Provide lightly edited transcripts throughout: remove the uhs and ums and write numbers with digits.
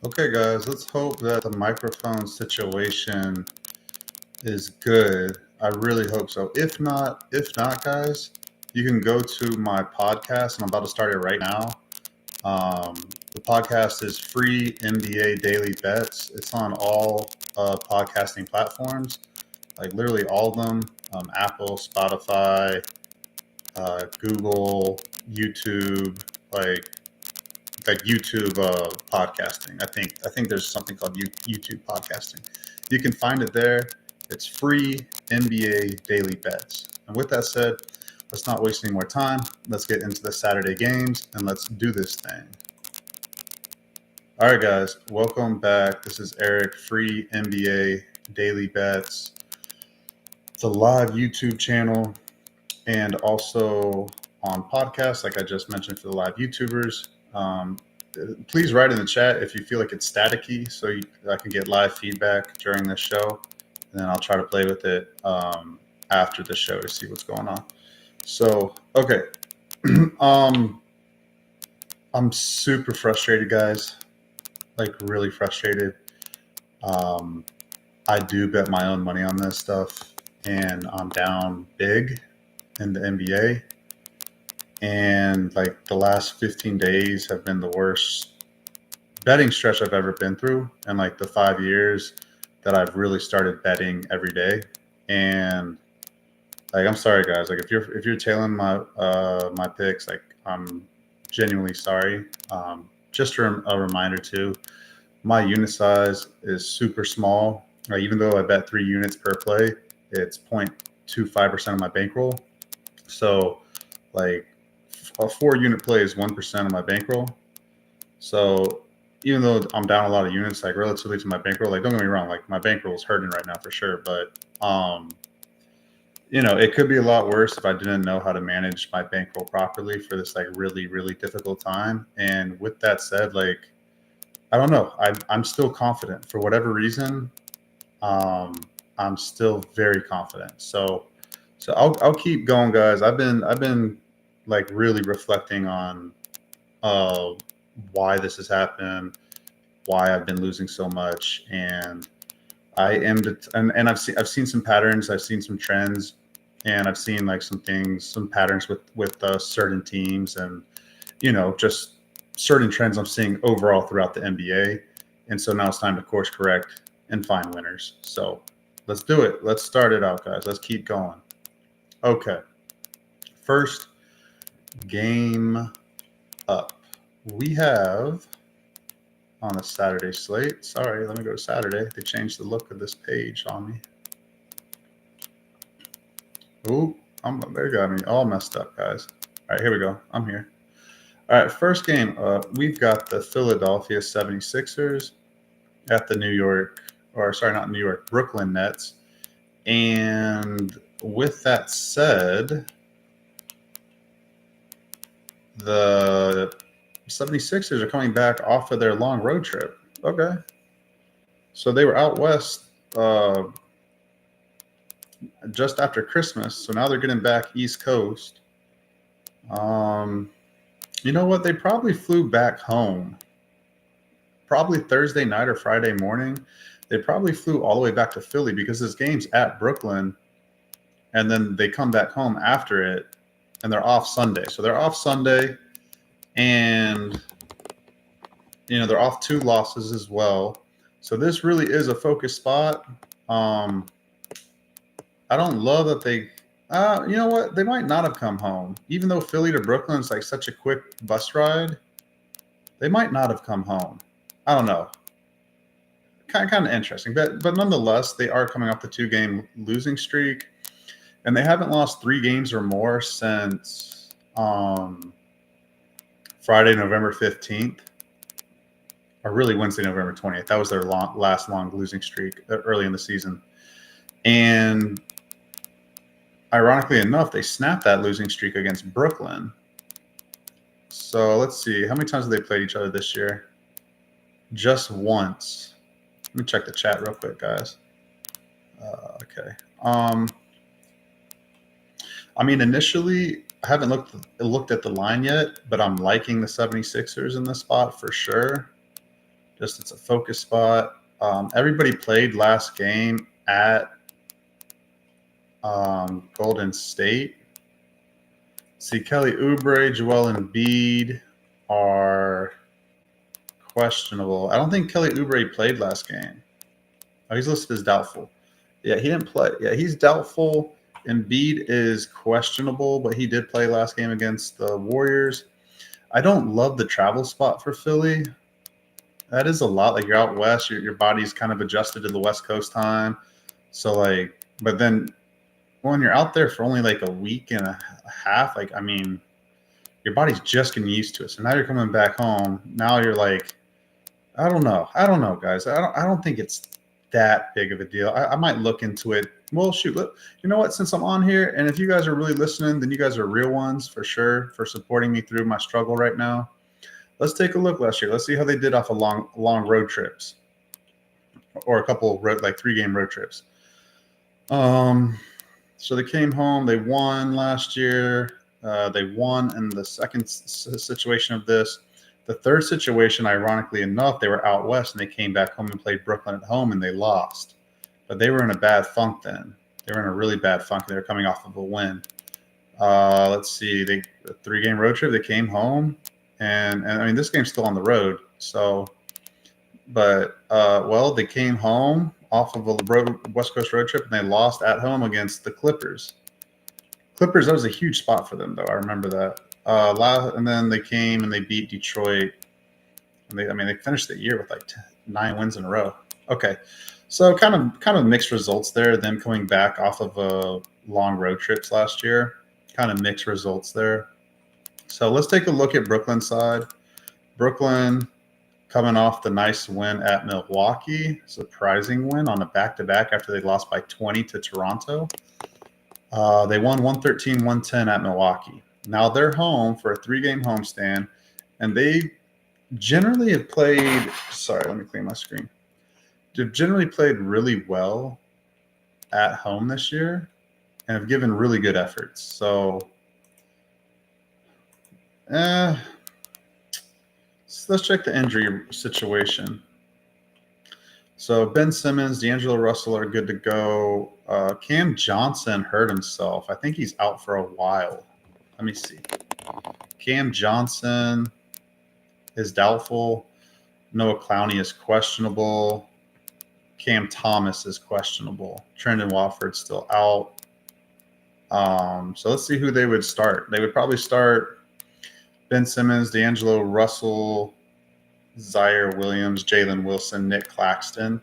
Okay, guys, let's hope that the microphone situation is good. I really hope so. If not, guys, you can go to my podcast, and I'm about to start it right now. The podcast is free NBA Daily Bets. It's on all podcasting platforms, like literally all of them: Apple, Spotify, Google, YouTube, like YouTube podcasting. I think there's something called YouTube podcasting. You can find it there. It's free NBA daily bets. And with that said, let's not waste any more time. Let's get into the Saturday games and let's do this thing. All right, guys, welcome back. This is Eric, free NBA daily bets. It's a live YouTube channel and also on podcasts, like I just mentioned for the live YouTubers. Please write in the chat if you feel like it's staticky, so I can get live feedback during this show, and then I'll try to play with it after the show to see what's going on. So, okay, I'm super frustrated, guys. Like really frustrated. I do bet my own money on this stuff, and I'm down big in the NBA. And like the last 15 days have been the worst betting stretch I've ever been through, and like the 5 years that I've really started betting every day. And like, I'm sorry, guys. Like, if you're tailing my picks, like, I'm genuinely sorry. Just a reminder too, my unit size is super small. Even though I bet 3 units per play, it's 0.25% of my bankroll. So, like, a 4 unit play is 1% of my bankroll. So even though I'm down a lot of units, like relatively to my bankroll, like don't get me wrong, like my bankroll is hurting right now for sure. But it could be a lot worse if I didn't know how to manage my bankroll properly for this like really, really difficult time. And with that said, like I don't know, I'm still confident for whatever reason. I'm still very confident. So I'll keep going, guys. I've been like really reflecting on uh, why this has happened, why I've been losing so much, and I am and I've seen some patterns, I've seen some trends, and I've seen like some patterns with certain teams, and just certain trends I'm seeing overall throughout the NBA. And so now it's time to course correct and find winners. So let's do it. Let's start it out, guys. Let's keep going. Okay. First game up. We have on a Saturday slate. Sorry, let me go to Saturday. They changed the look of this page on me. Ooh, they got me all messed up, guys. All right, here we go. I'm here. All right, first game up, we've got the Philadelphia 76ers at the not New York, Brooklyn Nets. And with that said, the 76ers are coming back off of their long road trip. Okay. So they were out west just after Christmas. So now they're getting back East Coast. You know what? They probably flew back home. Probably Thursday night or Friday morning. They probably flew all the way back to Philly because this game's at Brooklyn. And then they come back home after it, and they're off Sunday. So they're off Sunday, and they're off 2 losses as well. So this really is a focus spot. I don't love that they. You know what? They might not have come home, even though Philly to Brooklyn is like such a quick bus ride. They might not have come home. I don't know. Kind of interesting, but nonetheless, they are coming off the 2-game losing streak, and they haven't lost 3 games or more since Friday, November 15th, or really Wednesday, November 20th. That was their last long losing streak early in the season. And ironically enough, they snapped that losing streak against Brooklyn. So let's see. How many times have they played each other this year? Just once. Let me check the chat real quick, guys. Okay. I mean, initially, I haven't looked at the line yet, but I'm liking the 76ers in this spot for sure. Just it's a focus spot. Everybody played last game at Golden State. See, Kelly Oubre, Joel Embiid are questionable. I don't think Kelly Oubre played last game. Oh, he's listed as doubtful. Yeah, he didn't play. Yeah, he's doubtful. Embiid is questionable, but he did play last game against the Warriors. I don't love the travel spot for Philly. That is a lot. Like, you're out west, your body's kind of adjusted to the West Coast time. So, like, but then when you're out there for only like a week and a half, like, I mean, your body's just getting used to it. So now you're coming back home. Now you're like, I don't know, guys. I don't think it's that big of a deal. I might look into it. Well, shoot, look, you know what? Since I'm on here, and if you guys are really listening, then you guys are real ones for sure for supporting me through my struggle right now. Let's take a look last year. Let's see how they did off of long road trips, or a couple road, like 3-game road trips. So they came home. They won last year. They won in the second situation of this. The third situation, ironically enough, they were out west and they came back home and played Brooklyn at home and they lost. But they were in a bad funk then. They were in a really bad funk. They were coming off of a win. Let's see. A 3-game road trip. They came home, and I mean, this game's still on the road. So, but well, they came home off of a West Coast road trip and they lost at home against the Clippers. Clippers, that was a huge spot for them, though. I remember that. And then they came and they beat Detroit. And they finished the year with like 9 wins in a row. Okay, so kind of mixed results there. Them coming back off of long road trips last year, kind of mixed results there. So let's take a look at Brooklyn side. Brooklyn coming off the nice win at Milwaukee, surprising win on a back-to-back after they lost by 20 to Toronto. They won 113-110 at Milwaukee. Now they're home for a 3-game homestand, and they generally have played. Sorry, let me clean my screen. They've generally played really well at home this year, and have given really good efforts. So, let's check the injury situation. So Ben Simmons, D'Angelo Russell are good to go. Cam Johnson hurt himself. I think he's out for a while. Let me see. Cam Johnson is doubtful. Noah Clowney is questionable. Cam Thomas is questionable. Trendon Watford's still out. So let's see who they would start. They would probably start Ben Simmons, D'Angelo Russell, Zaire Williams, Jalen Wilson, Nick Claxton.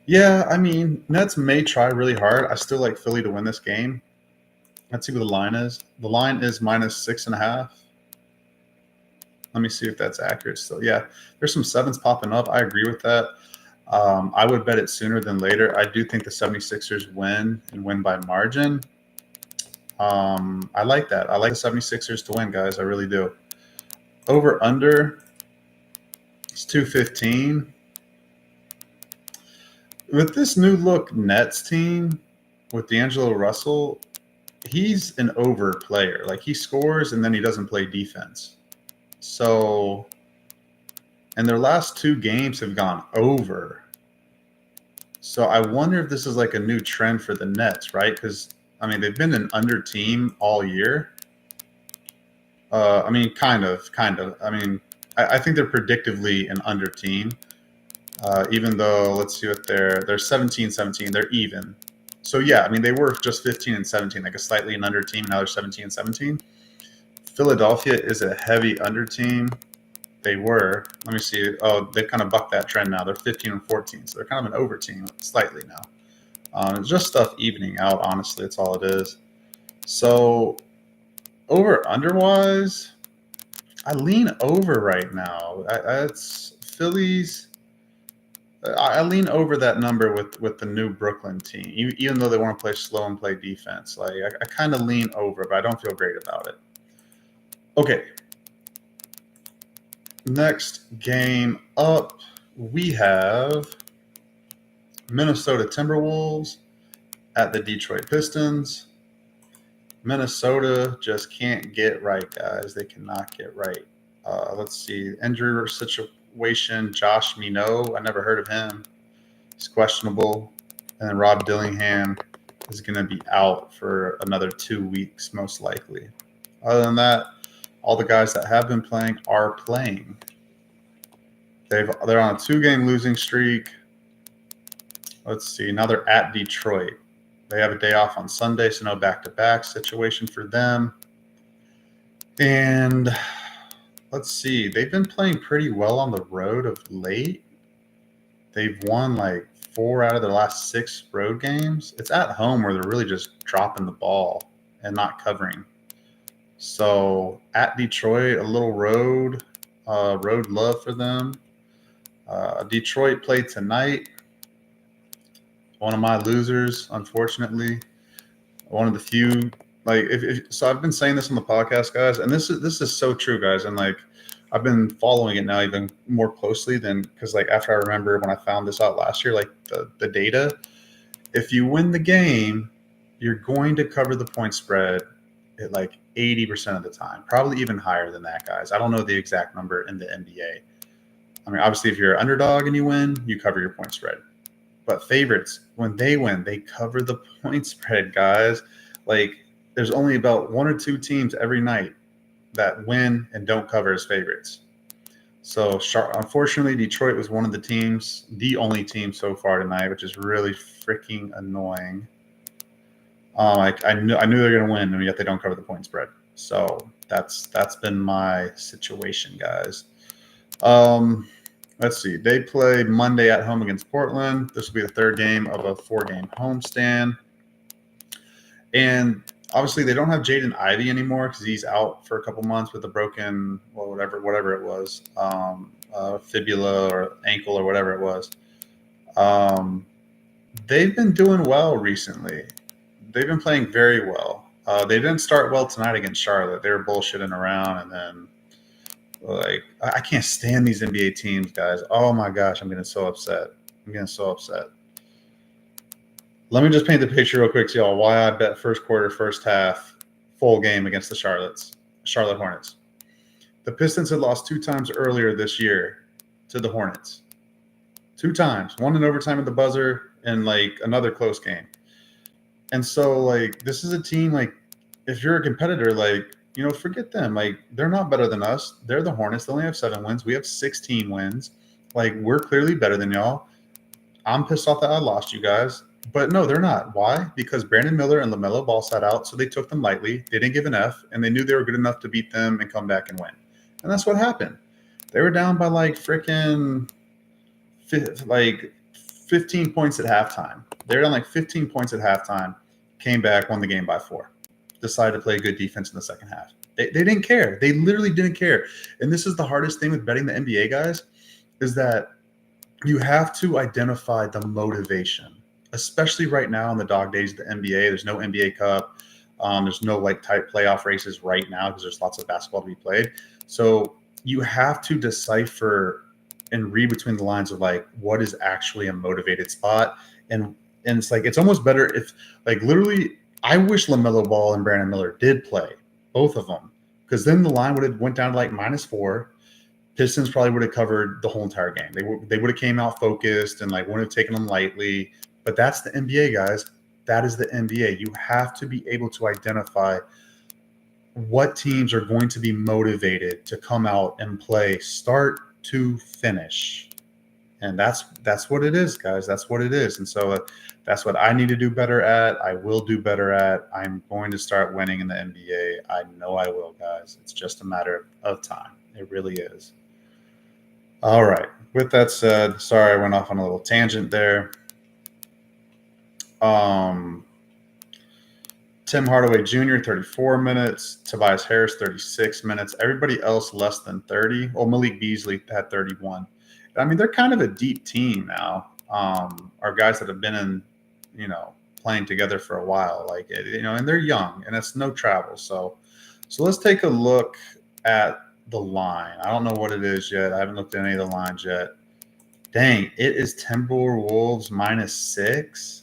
Yeah, I mean, Nets may try really hard. I still like Philly to win this game. Let's see what the line is. The line is -6.5. Let me see if that's accurate still. Yeah, there's some 7s popping up. I agree with that. I would bet it sooner than later. I do think the 76ers win and win by margin. I like that. I like the 76ers to win, guys. I really do. Over under, it's 215. With this new look Nets team with D'Angelo Russell, he's an over player. Like, he scores and then he doesn't play defense. So, and their last 2 games have gone over. So I wonder if this is like a new trend for the Nets, right? Because, I mean, they've been an under team all year. I mean, kind of. I mean, I think they're predictively an under team. Even though, let's see what they're 17-17. They're even. So, yeah, I mean, they were just 15-17, like a slightly an under team. Now they're 17-17. Philadelphia is a heavy under team. They were. Let me see. Oh, they've kind of bucked that trend now. They're 15-14. So they're kind of an over team slightly now. It's just stuff evening out, honestly. That's all it is. So, over under wise, I lean over right now. It's Phillies. I lean over that number with the new Brooklyn team, even though they want to play slow and play defense. Like, I kind of lean over, but I don't feel great about it. Okay. Next game up, we have Minnesota Timberwolves at the Detroit Pistons. Minnesota just can't get right, guys. They cannot get right. Let's see. Injury situation. situation. Josh Minot, I never heard of him. He's questionable. And then Rob Dillingham is going to be out for another 2 weeks, most likely. Other than that, all the guys that have been playing are playing. They're on a 2-game losing streak. Let's see. Now they're at Detroit. They have a day off on Sunday, so no back-to-back situation for them. And let's see. They've been playing pretty well on the road of late. They've won like 4 out of their last 6 road games. It's at home where they're really just dropping the ball and not covering. So at Detroit, a little road love for them. Detroit played tonight. One of my losers, unfortunately. One of the few. Like, so I've been saying this on the podcast, guys, and this is so true, guys. And like, I've been following it now even more closely than, because like after I remember when I found this out last year, like the data. If you win the game, you're going to cover the point spread at like 80% of the time, probably even higher than that, guys. I don't know the exact number in the NBA. I mean, obviously, if you're an underdog and you win, you cover your point spread. But favorites, when they win, they cover the point spread, guys. Like, there's only about 1 or 2 teams every night that win and don't cover as favorites. So, unfortunately, Detroit was one of the teams, the only team so far tonight, which is really freaking annoying. I knew they're going to win, and yet they don't cover the point spread. So that's been my situation, guys. Let's see. They play Monday at home against Portland. This will be the 3rd game of a 4-game homestand. And obviously, they don't have Jaden Ivey anymore because he's out for a couple months with a broken, well, whatever it was, fibula or ankle or whatever it was. They've been doing well recently. They've been playing very well. They didn't start well tonight against Charlotte. They were bullshitting around, and then like I can't stand these NBA teams, guys. Oh my gosh, I'm getting so upset. Let me just paint the picture real quick to y'all why I bet first quarter, first half, full game against the Charlotte Hornets. The Pistons had lost 2 times earlier this year to the Hornets. 2 times, one in overtime at the buzzer and like another close game. And so like this is a team, like if you're a competitor, like, you know, forget them. Like, they're not better than us. They're the Hornets. They only have 7 wins. We have 16 wins. Like, we're clearly better than y'all. I'm pissed off that I lost you guys. But no, they're not. Why? Because Brandon Miller and LaMelo Ball sat out, so they took them lightly. They didn't give an F, and they knew they were good enough to beat them and come back and win. And that's what happened. They were down by like freaking 15 points at halftime. They were down like 15 points at halftime, came back, won the game by 4. Decided to play good defense in the second half. They didn't care. They literally didn't care. And this is the hardest thing with betting the NBA, guys, is that you have to identify the motivation, especially right now in the dog days of the NBA. There's no NBA Cup. There's no like tight playoff races right now because there's lots of basketball to be played. So you have to decipher and read between the lines of like what is actually a motivated spot. And it's like it's almost better if like literally I wish LaMelo Ball and Brandon Miller did play, both of them, because then the line would have went down to like -4. Pistons probably would have covered the whole entire game. They would have came out focused and like wouldn't have taken them lightly. But that's the NBA, guys. That is the NBA. You have to be able to identify what teams are going to be motivated to come out and play start to finish. And that's what it is, guys. That's what it is. And so that's what I need to do better at. I will do better at. I'm going to start winning in the NBA. I know I will, guys. It's just a matter of time. It really is. All right. With that said, sorry I went off on a little tangent there. Tim Hardaway Jr., 34 minutes. Tobias Harris, 36 minutes. Everybody else less than 30. Well, Malik Beasley had 31. I mean, they're kind of a deep team now. Are guys that have been in, you know, playing together for a while, like, you know, and they're young and it's no travel. So let's take a look at the line. I don't know what it is yet. I haven't looked at any of the lines yet. Dang, it is Timberwolves -6.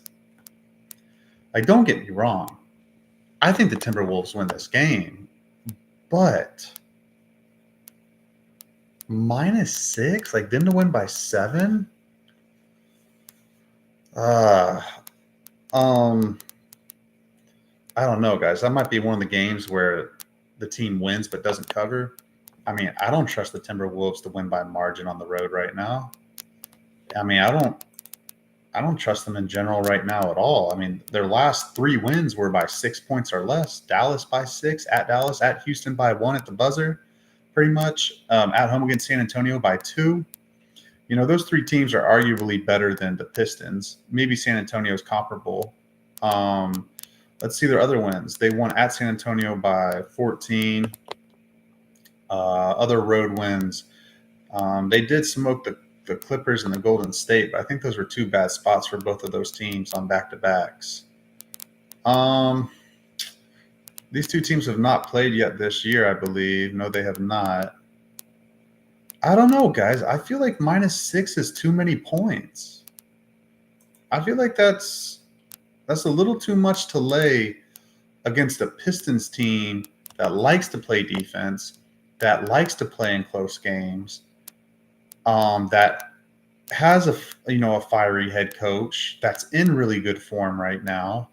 Like, don't get me wrong. I think the Timberwolves win this game, but -6, like them to win by 7. Uh, um, I don't know, guys. That might be one of the games where the team wins but doesn't cover. I mean, I don't trust the Timberwolves to win by margin on the road right now. I mean, I don't trust them in general right now at all. I mean, their last 3 wins were by 6 points or less. Dallas by 6, at Dallas, at Houston by 1 at the buzzer, pretty much. At home against San Antonio by 2. You know, those 3 teams are arguably better than the Pistons. Maybe San Antonio is comparable. Let's see their other wins. They won at San Antonio by 14. Other road wins. They did smoke the Clippers and the Golden State, but I think those were 2 bad spots for both of those teams on back-to-backs. These 2 teams have not played yet this year, I believe. No, they have not. I don't know, guys. I feel like -6 is too many points. I feel like that's a little too much to lay against a Pistons team that likes to play defense, that likes to play in close games, that has a fiery head coach that's in really good form right now.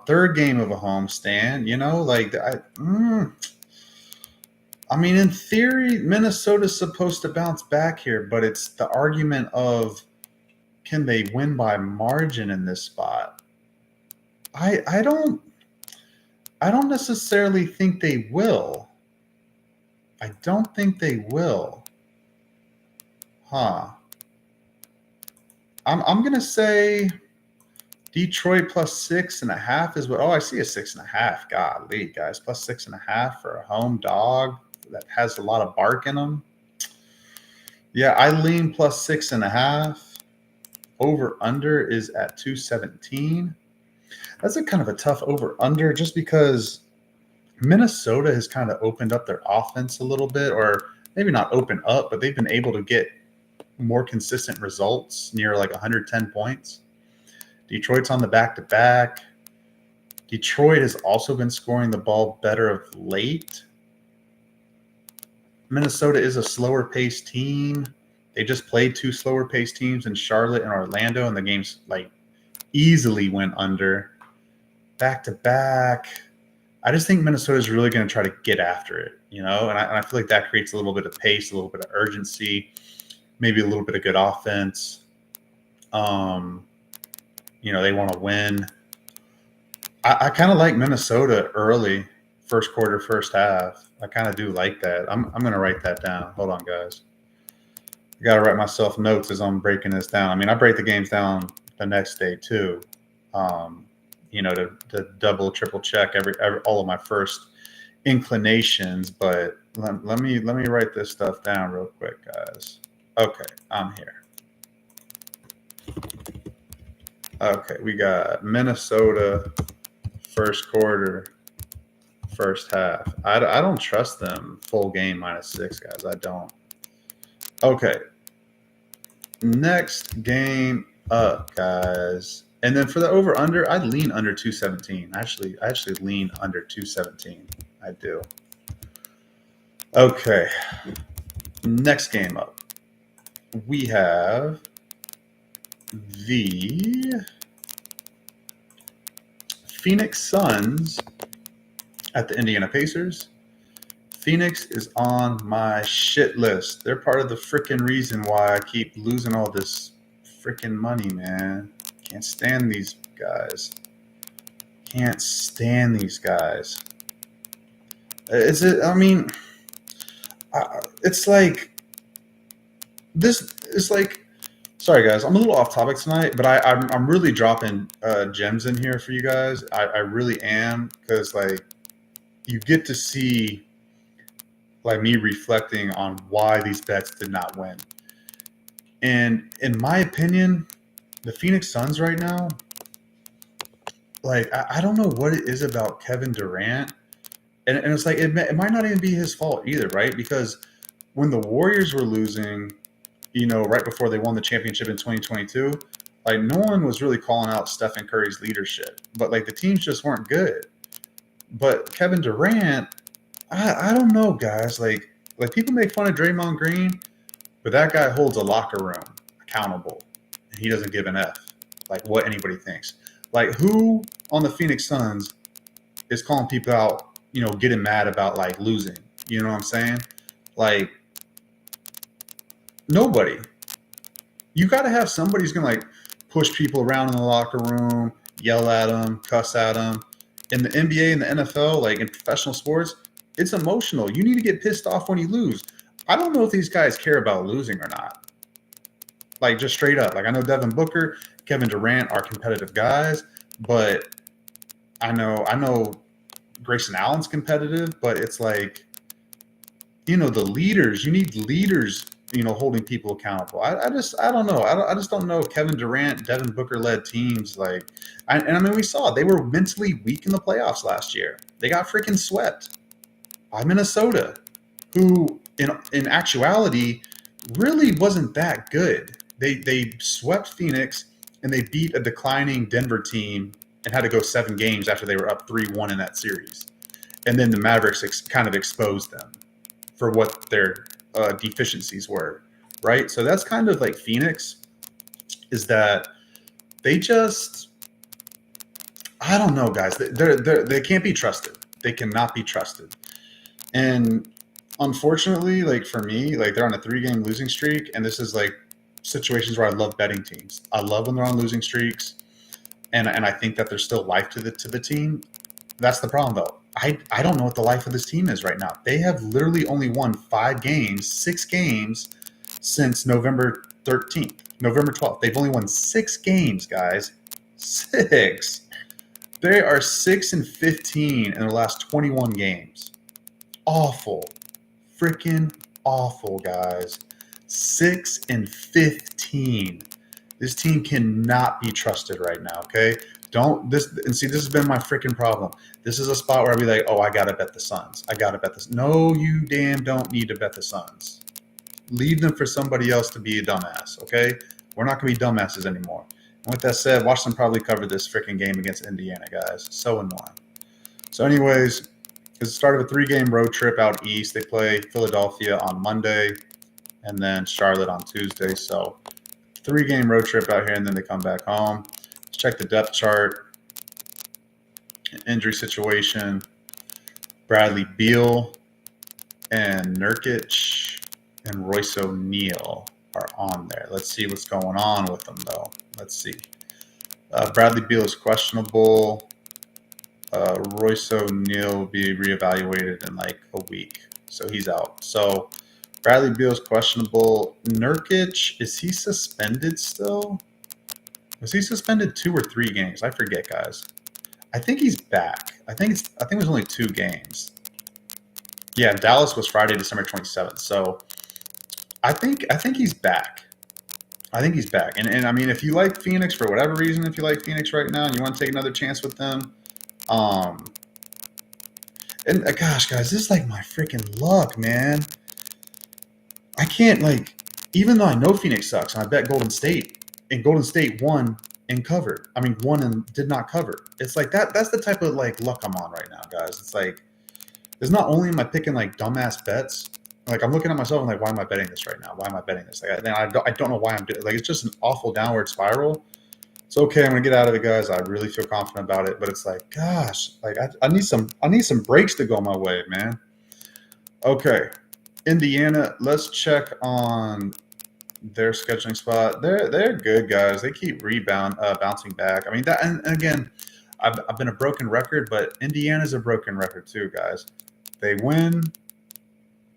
Third game of a homestand, I mean, in theory, Minnesota's supposed to bounce back here, but it's the argument of, can they win by margin in this spot? I don't necessarily think they will. I don't think they will. I'm gonna say Detroit plus 6.5 is what. Oh, I see a 6.5. Golly, guys, plus 6.5 for a home dog that has a lot of bark in them. Yeah, I lean plus 6.5. Over under is at 217. That's a kind of a tough over under, just because Minnesota has kind of opened up their offense a little bit, or maybe not open up, but they've been able to get more consistent results near like 110 points. Detroit's on the back-to-back. Detroit has also been scoring the ball better of late. Minnesota is a slower-paced team. They just played 2 slower-paced teams in Charlotte and Orlando, and the games like easily went under. Back-to-back. I just think Minnesota is really going to try to get after it, and I feel like that creates a little bit of pace, a little bit of urgency, maybe a little bit of good offense. They want to win. I kind of like Minnesota early, first quarter, first half. I kind of do like that. I'm going to write that down. Hold on, guys. I got to write myself notes as I'm breaking this down. I mean, I break the games down the next day too, to double, triple check all of my first inclinations. But let me write this stuff down real quick, guys. Okay, I'm here. Okay, we got Minnesota first quarter, first half. I don't trust them full game -6, guys. I don't. Okay. Next game up, guys. And then for the over-under, I'd lean under 217. I actually lean under 217. I do. Okay. Next game up. We have the Phoenix Suns at the Indiana Pacers. Phoenix is on my shit list. They're part of the freaking reason why I keep losing all this freaking money, man. Can't stand these guys. Can't stand these guys. It's like this. It's like, sorry guys, I'm a little off topic tonight, but I'm really dropping gems in here for you guys. I really am, because like you get to see like me reflecting on why these bets did not win. And in my opinion, the Phoenix Suns right now, like I don't know what it is about Kevin Durant, and it's like it might not even be his fault either, right? Because when the Warriors were losing, right before they won the championship in 2022, like no one was really calling out Stephen Curry's leadership, but like the teams just weren't good. But Kevin Durant, I don't know, guys. Like Like people make fun of Draymond Green, but that guy holds a locker room accountable, and he doesn't give an F like what anybody thinks. Like who on the Phoenix Suns is calling people out, getting mad about like losing? You know what I'm saying? Like nobody. You got to have somebody who's gonna like push people around in the locker room, yell at them, cuss at them. In the NBA and the NFL, like in professional sports, it's emotional. You need to get pissed off when you lose. I don't know if these guys care about losing or not. Like just straight up. Like I know Devin Booker, Kevin Durant are competitive guys, but I know Grayson Allen's competitive, but it's like, the leaders, you need leaders, holding people accountable. I don't know. I just don't know Kevin Durant, Devin Booker led teams we saw they were mentally weak in the playoffs last year. They got freaking swept by Minnesota, who in actuality really wasn't that good. They swept Phoenix and they beat a declining Denver team and had to go 7 games after they were up 3-1 in that series. And then the Mavericks kind of exposed them for what their deficiencies were, right? So that's kind of like Phoenix, is that they just, I don't know, guys. They can't be trusted. They cannot be trusted. And unfortunately, like for me, like they're on a 3-game losing streak, and this is like situations where I love betting teams. I love when they're on losing streaks, and I think that there's still life to the team. That's the problem, though. I don't know what the life of this team is right now. They have literally only won 6 games since November 13th, November 12th. They've only won 6 games, guys. 6. They are 6-15 in their last 21 games. Awful. Freaking awful, guys. 6-15. This team cannot be trusted right now, okay? This has been my freaking problem. This is a spot where I'd be like, oh, I gotta bet the Suns. I gotta bet this. No, you damn don't need to bet the Suns. Leave them for somebody else to be a dumbass, okay? We're not gonna be dumbasses anymore. And with that said, Washington probably covered this freaking game against Indiana, guys. So annoying. So anyways, it's the start of a 3-game road trip out east. They play Philadelphia on Monday and then Charlotte on Tuesday. So 3-game road trip out here, and then they come back home. Let's check the depth chart. Injury situation. Bradley Beal and Nurkic and Royce O'Neal are on there. Let's see what's going on with them, though. Let's see. Bradley Beal is questionable. Royce O'Neal will be reevaluated in like a week, so he's out. So Bradley Beal is questionable. Nurkic, is he suspended still? Was he suspended 2 or 3 games? I forget, guys. I think he's back. I think it was only 2 games. Yeah, Dallas was Friday, December 27th. So I think he's back. I think he's back. And I mean, if you like Phoenix for whatever reason, if you like Phoenix right now and you want to take another chance with them, gosh, guys, this is like my freaking luck, man. I can't, like, even though I know Phoenix sucks, and I bet Golden State, and Golden State won and covered. I mean, won and did not cover. It's like that. That's the type of like luck I'm on right now, guys. It's like, it's not only am I picking like dumbass bets. Like I'm looking at myself and like, why am I betting this right now? Why am I betting this? Like, I don't know why I'm doing. Like, it's just an awful downward spiral. It's okay. I'm gonna get out of it, guys. I really feel confident about it. But it's like, gosh, like I need some breaks to go my way, man. Okay, Indiana. Let's check on their scheduling spot. They're good, guys. They keep bouncing back. I mean that, and again, I've been a broken record, but Indiana's a broken record too, guys. They win,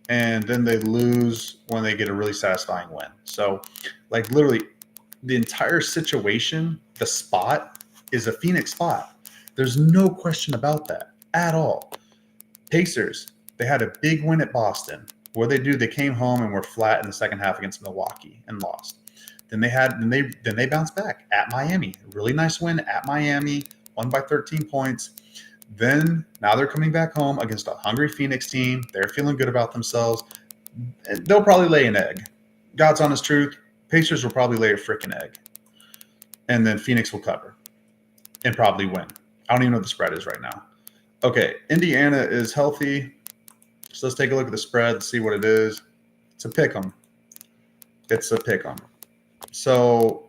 and then they lose when they get a really satisfying win. So, like literally, the entire situation, the spot is a Phoenix spot. There's no question about that at all. Pacers, they had a big win at Boston. What they do, they came home and were flat in the second half against Milwaukee and lost. Then they bounced back at Miami. Really nice win at Miami, won by 13 points. Then now they're coming back home against a hungry Phoenix team. They're feeling good about themselves. They'll probably lay an egg. God's honest truth, Pacers will probably lay a freaking egg. And then Phoenix will cover and probably win. I don't even know what the spread is right now. Okay, Indiana is healthy. So let's take a look at the spread. Let's see what it is. It's a pick 'em. It's a pick 'em. So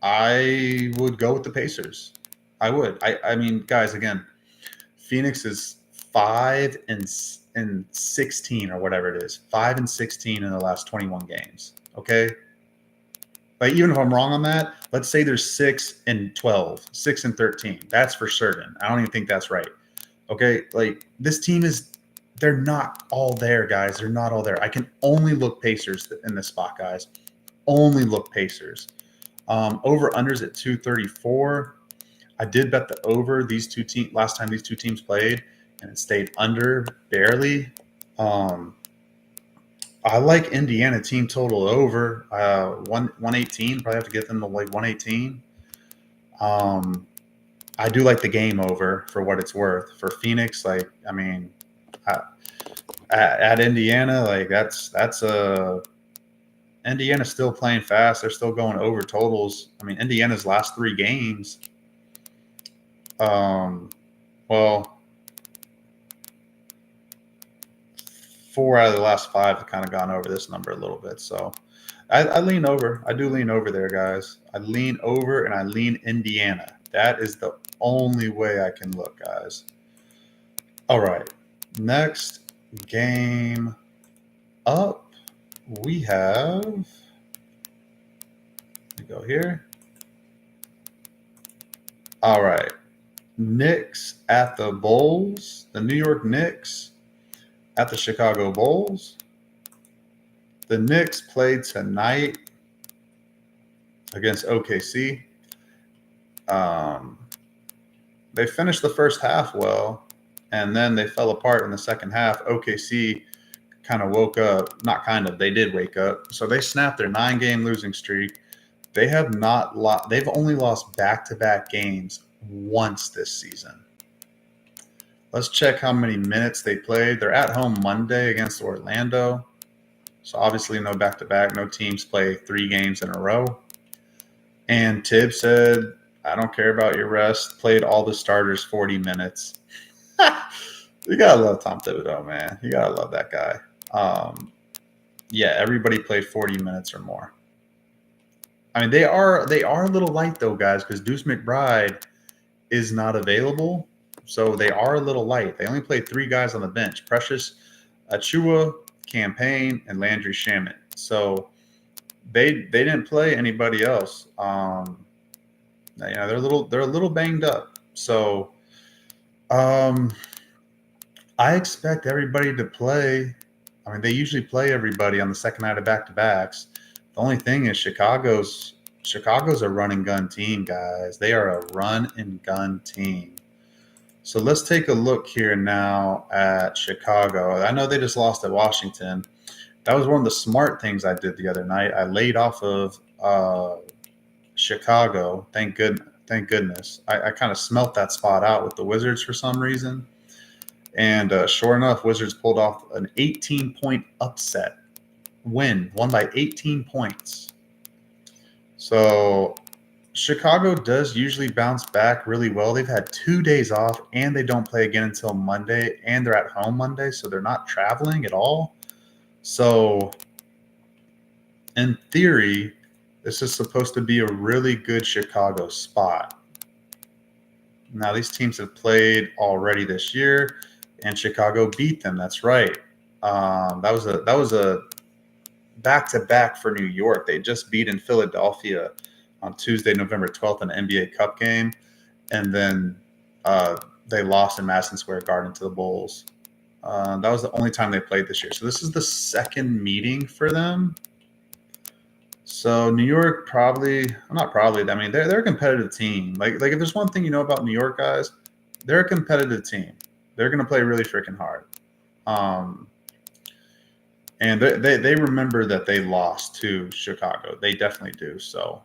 I would go with the Pacers. I would. I mean, guys, again, Phoenix is 5-16 or whatever it is. 5-16 in the last 21 games. Okay. Like, even if I'm wrong on that, let's say there's 6-12, 6-13. That's for certain. I don't even think that's right. Okay. Like, this team they're not all there, guys. They're not all there. I can only look Pacers in this spot, guys. Only look Pacers. Over unders at 234. I did bet the over last time these two teams played, and it stayed under barely. I like Indiana team total over 118. Probably have to get them to like 118. I do like the game over for what it's worth. For Phoenix, like, I mean, at Indiana, like that's Indiana's still playing fast. They're still going over totals. I mean, Indiana's last 3 games. Well, 4 out of the last 5 have kind of gone over this number a little bit. So I lean over. I do lean over there, guys. I lean over and I lean Indiana. That is the only way I can look, guys. All right. Next game up, we have. Let me go here. All right. Knicks at the Bulls. The New York Knicks at the Chicago Bulls. The Knicks played tonight against OKC. They finished the first half well, and then they fell apart in the second half. OKC kind of woke up. Not kind of. They did wake up. So they snapped their 9-game losing streak. They have not lost. They've only lost back-to-back games once this season. Let's check how many minutes they played. They're at home Monday against Orlando. So obviously no back-to-back. No teams play 3 games in a row. And Tibbs said, I don't care about your rest. Played all the starters 40 minutes. You got to love Tom Thibodeau, man. You got to love that guy. Yeah, everybody played 40 minutes or more. I mean, they are a little light, though, guys, because Deuce McBride is not available. So they are a little light. They only played 3 guys on the bench: Precious Achiuwa, Campaign, and Landry Shamet. So they didn't play anybody else. They're a little banged up. So I expect everybody to play. I mean, they usually play everybody on the second night of back-to-backs. The only thing is Chicago's a run-and-gun team, guys. They are a run-and-gun team. So let's take a look here now at Chicago. I know they just lost at Washington. That was one of the smart things I did the other night. I laid off of Chicago. Thank goodness. I kind of smelt that spot out with the Wizards for some reason. And sure enough, Wizards pulled off an 18-point upset won by 18 points. So Chicago does usually bounce back really well. They've had 2 days off, and they don't play again until Monday, and they're at home Monday, so they're not traveling at all. So in theory, this is supposed to be a really good Chicago spot. Now, these teams have played already this year, and Chicago beat them. That's right. That was a back-to-back for New York. They just beat in Philadelphia on Tuesday, November 12th, in an NBA Cup game, and then they lost in Madison Square Garden to the Bulls. That was the only time they played this year. So this is the second meeting for them. So New York I mean, they're a competitive team. Like if there's one thing you know about New York, guys, they're a competitive team. They're going to play really freaking hard. And they remember that they lost to Chicago. They definitely do. So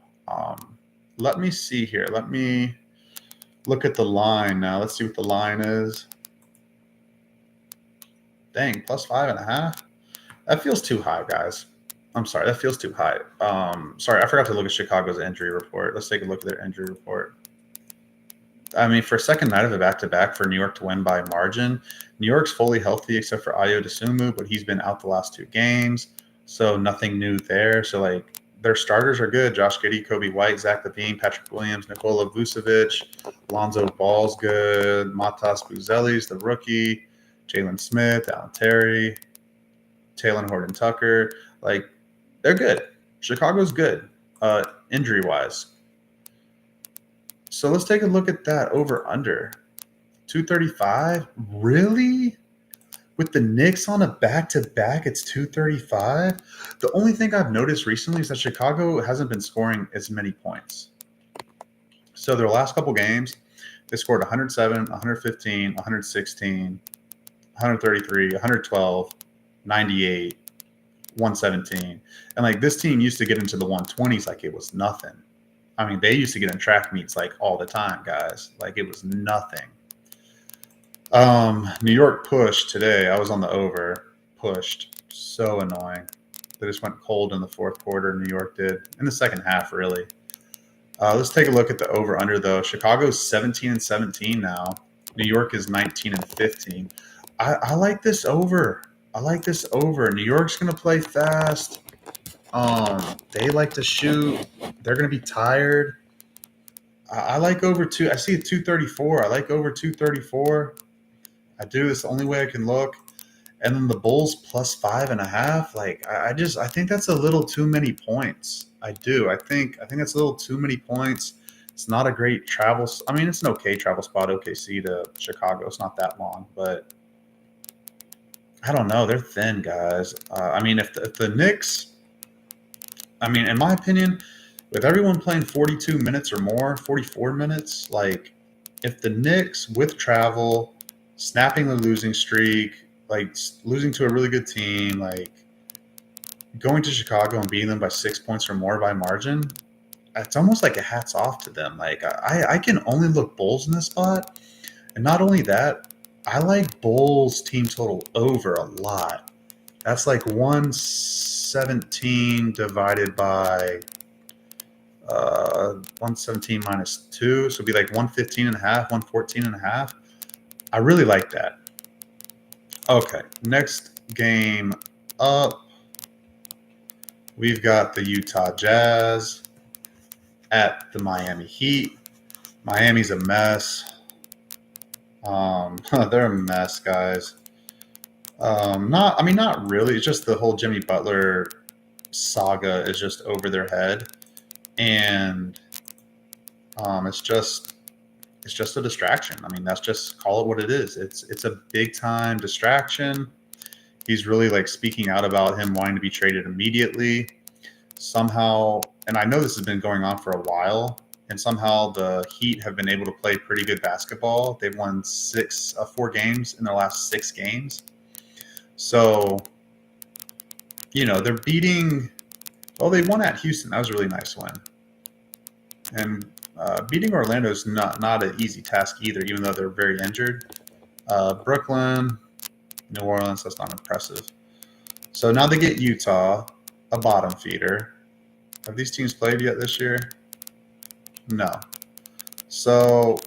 let me see here. Let me look at the line now. Let's see what the line is. Dang, +5.5. That feels too high, guys. I'm sorry. That feels too high. Sorry, I forgot to look at Chicago's injury report. Let's take a look at their injury report. I mean, for a second night of a back-to-back for New York to win by margin, New York's fully healthy except for Ayo Dosunmu, but he's been out the last 2 games, so nothing new there. So, like, their starters are good. Josh Giddey, Kobe White, Zach LaVine, Patrick Williams, Nikola Vucevic, Lonzo Ball's good, Matas Buzelis, the rookie, Jalen Smith, Alan Terry, Taylor Horton-Tucker. Like, they're good. Chicago's good, injury-wise. So let's take a look at that over-under. 235? Really? With the Knicks on a back-to-back, it's 235? The only thing I've noticed recently is that Chicago hasn't been scoring as many points. So their last couple games, they scored 107, 115, 116, 133, 112, 98, 117. And, like, this team used to get into the 120s like it was nothing. I mean, they used to get in track meets, like, all the time, guys. Like, it was nothing. New York pushed today. I was on the over. Pushed. So annoying. They just went cold in the fourth quarter. New York did. In the second half, really. Let's take a look at the over-under, though. Chicago's 17-17 now. New York is 19-15. I like this over. I like this over. New York's going to play fast. They like to shoot. They're going to be tired. I like over 2. I see a 234. I like over 234. I do. It's the only way I can look. And then the Bulls plus 5.5. Like, I think that's a little too many points. I do. I think that's a little too many points. It's not a great travel. I mean, it's an okay travel spot, OKC to Chicago. It's not that long, but I don't know. They're thin, guys. I mean, if the Knicks, I mean, in my opinion, with everyone playing 42 minutes or more, 44 minutes, like, if the Knicks with travel, snapping the losing streak, like losing to a really good team, like going to Chicago and beating them by 6 points or more by margin, it's almost like a hats off to them. Like, I can only look Bulls in this spot. And not only that, I like Bulls team total over a lot. That's like 117 divided by 117 minus 2. So it'd be like 115.5, 114.5. I really like that. Okay, next game up, we've got the Utah Jazz at the Miami Heat. Miami's a mess. They're a mess, guys. Not really. It's just the whole Jimmy Butler saga is just over their head, and it's just a distraction. I mean, that's just, call it what it is. It's a big time distraction. He's really, like, speaking out about him wanting to be traded immediately. Somehow, and I know this has been going on for a while, and somehow the Heat have been able to play pretty good basketball. They've won 4 games in their last 6 games. So, they're beating. Oh, they won at Houston. That was a really nice win. And beating Orlando is not an easy task either, even though they're very injured. Brooklyn, New Orleans, that's not impressive. So now they get Utah, a bottom feeder. Have these teams played yet this year? No. So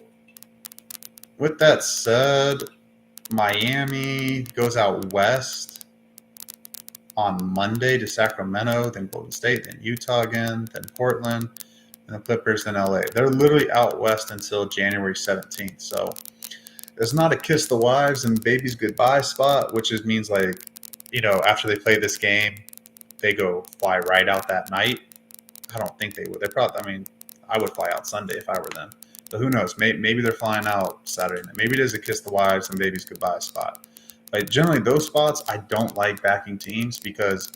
with that said, Miami goes out west on Monday to Sacramento, then Golden State, then Utah again, then Portland, and the Clippers, then LA. They're literally out west until January 17th. So it's not a kiss the wives and babies goodbye spot, which means, like, after they play this game, they go fly right out that night. I don't think they would. They probably, I would fly out Sunday if I were them. But who knows? Maybe they're flying out Saturday night. Maybe it is a kiss the wives and babies goodbye spot. But generally, those spots, I don't like backing teams because,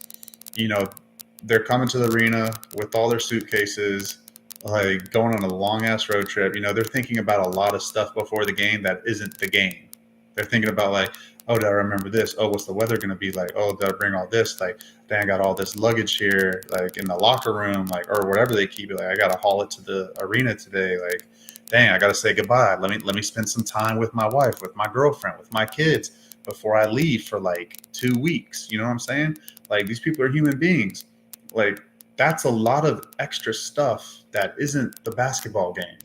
they're coming to the arena with all their suitcases, like going on a long-ass road trip. They're thinking about a lot of stuff before the game that isn't the game. They're thinking about, like, oh, did I remember this? Oh, what's the weather going to be like? Oh, did I bring all this? Like, dang, I got all this luggage here, like, in the locker room, like, or whatever they keep it. Like, I got to haul it to the arena today. Like, dang, I got to say goodbye. Let me spend some time with my wife, with my girlfriend, with my kids before I leave for like 2 weeks. You know what I'm saying? Like, these people are human beings. Like, that's a lot of extra stuff that isn't the basketball game.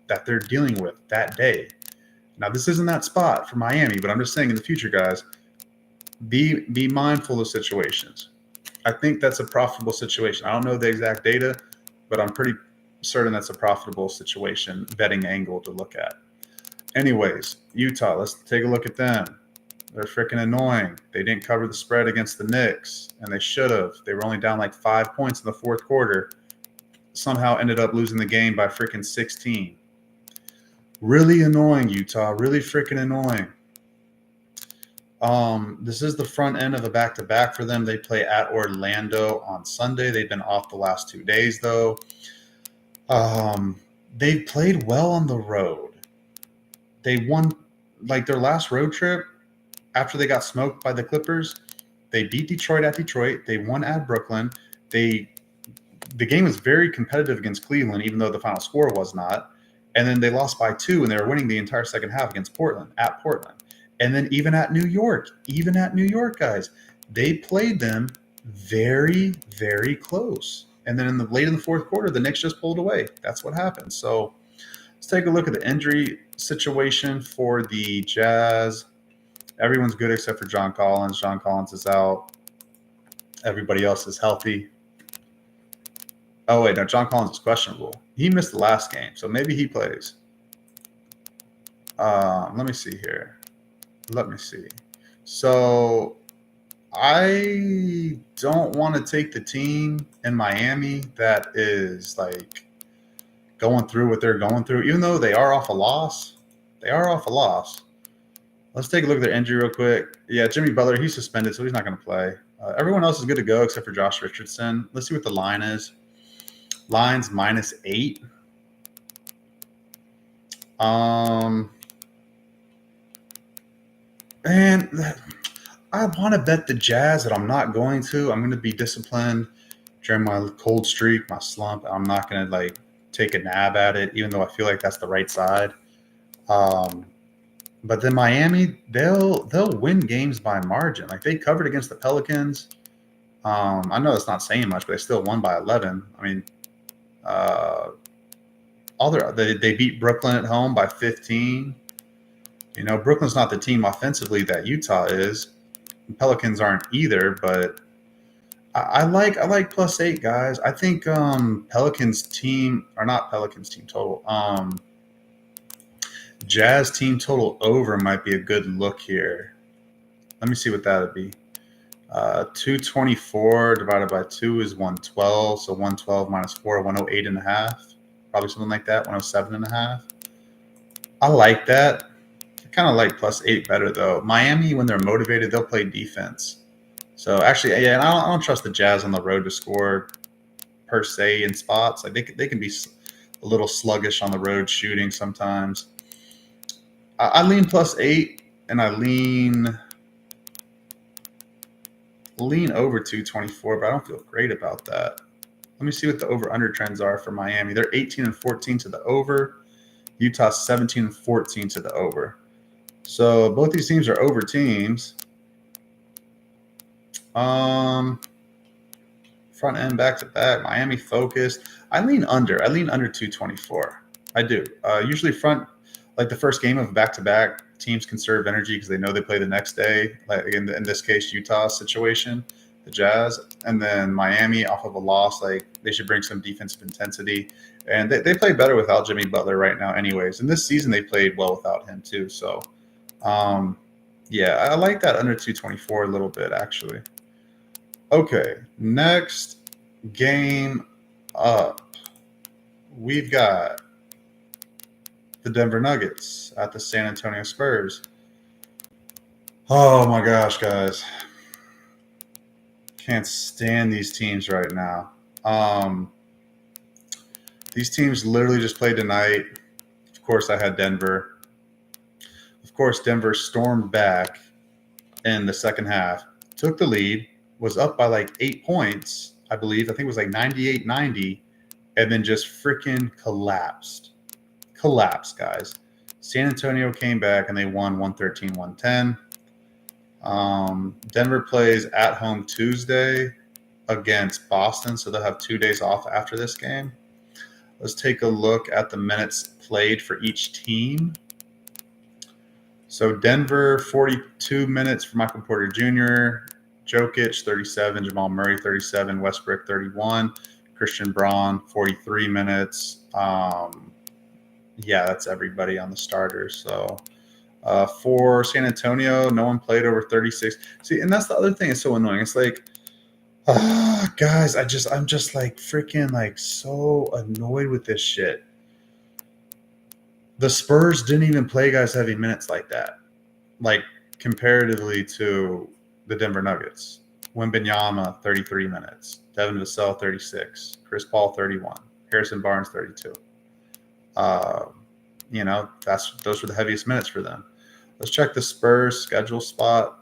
that they're dealing with that day. Now, this isn't that spot for Miami, but I'm just saying in the future, guys, be mindful of situations. I think that's a profitable situation. I don't know the exact data, but I'm pretty certain that's a profitable situation betting angle to look at. Anyways, Utah, let's take a look at them. They're freaking annoying. They didn't cover the spread against the Knicks, and they should have. They were only down like 5 points in the fourth quarter. Somehow ended up losing the game by freaking 16. Really annoying, Utah. Really freaking annoying. This is the front end of a back-to-back for them. They play at Orlando on Sunday. They've been off the last 2 days, though. They've played well on the road. They won, like, their last road trip after they got smoked by the Clippers. They beat Detroit at Detroit. They won at Brooklyn. The game was very competitive against Cleveland, even though the final score was not. And then they lost by 2, and they were winning the entire second half against Portland, at Portland. And then even at New York, guys, they played them very, very close. And then late in the fourth quarter, the Knicks just pulled away. That's what happened. So let's take a look at the injury situation for the Jazz. Everyone's good except for John Collins. John Collins is out. Everybody else is healthy. Oh, wait, no, John Collins is questionable. He missed the last game, so maybe he plays. Let me see here. Let me see. So I don't want to take the team in Miami that is like going through what they're going through, even though they are off a loss. They are off a loss. Let's take a look at their injury real quick. Yeah, Jimmy Butler, he's suspended, so he's not going to play. Everyone else is good to go except for Josh Richardson. Let's see what the line is. Line's -8. And I want to bet the Jazz, but I'm not going to. I'm going to be disciplined during my cold streak, my slump. I'm not going to like take a nab at it, even though I feel like that's the right side. But then Miami, they'll win games by margin. Like they covered against the Pelicans. I know it's not saying much, but they still won by 11. I mean, they beat Brooklyn at home by 15. You know, Brooklyn's not the team offensively that Utah is. Pelicans aren't either, but I like +8, guys. I think Pelicans team, or not Pelicans team total. Jazz team total over might be a good look here. Let me see what that would be. 224 divided by 2 is 112. So 112 minus 4, 108.5. Probably something like that, 107.5. I like that. I kind of like +8 better, though. Miami, when they're motivated, they'll play defense. So actually, yeah, and I don't trust the Jazz on the road to score per se in spots. Like they can be a little sluggish on the road shooting sometimes. I lean +8, and I lean over 224, but I don't feel great about that. Let me see what the over-under trends are for Miami. They're 18-14 to the over. Utah 17-14 to the over. So both these teams are over teams. Front end back to back. Miami focused. I lean under 224. I do. Usually front, like the first game of back to back, teams conserve energy because they know they play the next day. Like in this case, Utah's situation, the Jazz, and then Miami off of a loss. Like they should bring some defensive intensity, and they play better without Jimmy Butler right now, anyways. And this season they played well without him too. So, yeah, I like that under 224 a little bit actually. Okay, next game up, we've got the Denver Nuggets at the San Antonio Spurs. Oh my gosh, guys. Can't stand these teams right now. These teams literally just played tonight. Of course, I had Denver. Of course, Denver stormed back in the second half, took the lead, was up by like 8 points, I believe. I think it was like 98-90, and then just freaking collapsed. Collapsed, guys. San Antonio came back and they won 113-110. Denver plays at home Tuesday against Boston, so they'll have 2 days off after this game. Let's take a look at the minutes played for each team. So Denver, 42 minutes for Michael Porter Jr., Jokic, 37, Jamal Murray, 37, Westbrook, 31, Christian Braun, 43 minutes. Yeah, that's everybody on the starters. So for San Antonio, no one played over 36. See, and that's the other thing. It's so annoying. It's like, guys, I'm just like freaking like so annoyed with this shit. The Spurs didn't even play guys heavy minutes like that, like comparatively to the Denver Nuggets. Wembanyama, 33 minutes. Devin Vassell, 36. Chris Paul, 31. Harrison Barnes, 32. Those were the heaviest minutes for them. Let's check the Spurs schedule spot.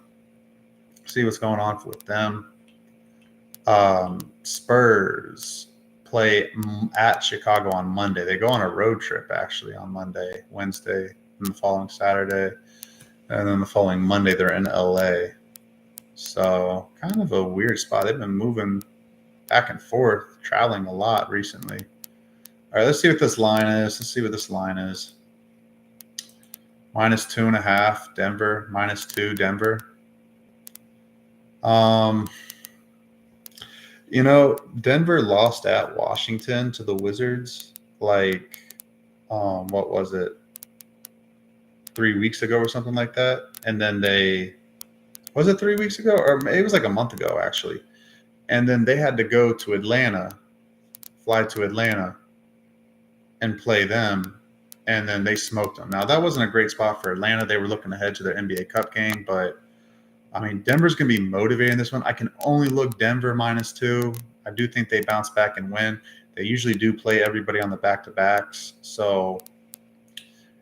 See what's going on with them. Spurs play at Chicago on Monday. They go on a road trip actually on Monday, Wednesday, and the following Saturday. And then the following Monday, they're in LA. So kind of a weird spot. They've been moving back and forth, traveling a lot recently. All right, let's see what this line is. -2.5, Denver. -2, Denver. Denver lost at Washington to the Wizards. What was it? 3 weeks ago or something like that. And then was it 3 weeks ago? Or it was like a month ago, actually. And then they had to go to Atlanta, fly to Atlanta, and play them. And then they smoked them. Now, that wasn't a great spot for Atlanta. They were looking ahead to their NBA Cup game. But, I mean, Denver's going to be motivated in this one. I can only look Denver -2. I do think they bounce back and win. They usually do play everybody on the back-to-backs. So,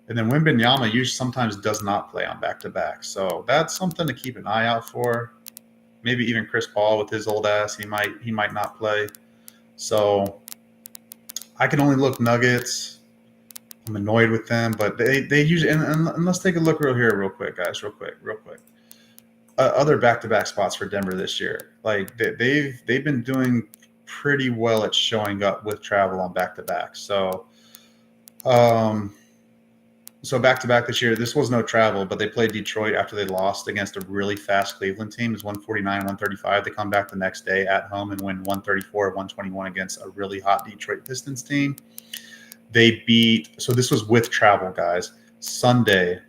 and then Wembanyama usually sometimes does not play on back-to-back. So that's something to keep an eye out for. Maybe even Chris Paul with his old ass, he might not play. So I can only look Nuggets. I'm annoyed with them, but they usually and let's take a look real quick, guys, real quick. Other back-to-back spots for Denver this year. Like they've been doing pretty well at showing up with travel on back-to-back. So back-to-back this year, this was no travel, but they played Detroit after they lost against a really fast Cleveland team. It was 149-135. They come back the next day at home and win 134-121 against a really hot Detroit Pistons team. So this was with travel, guys. Sunday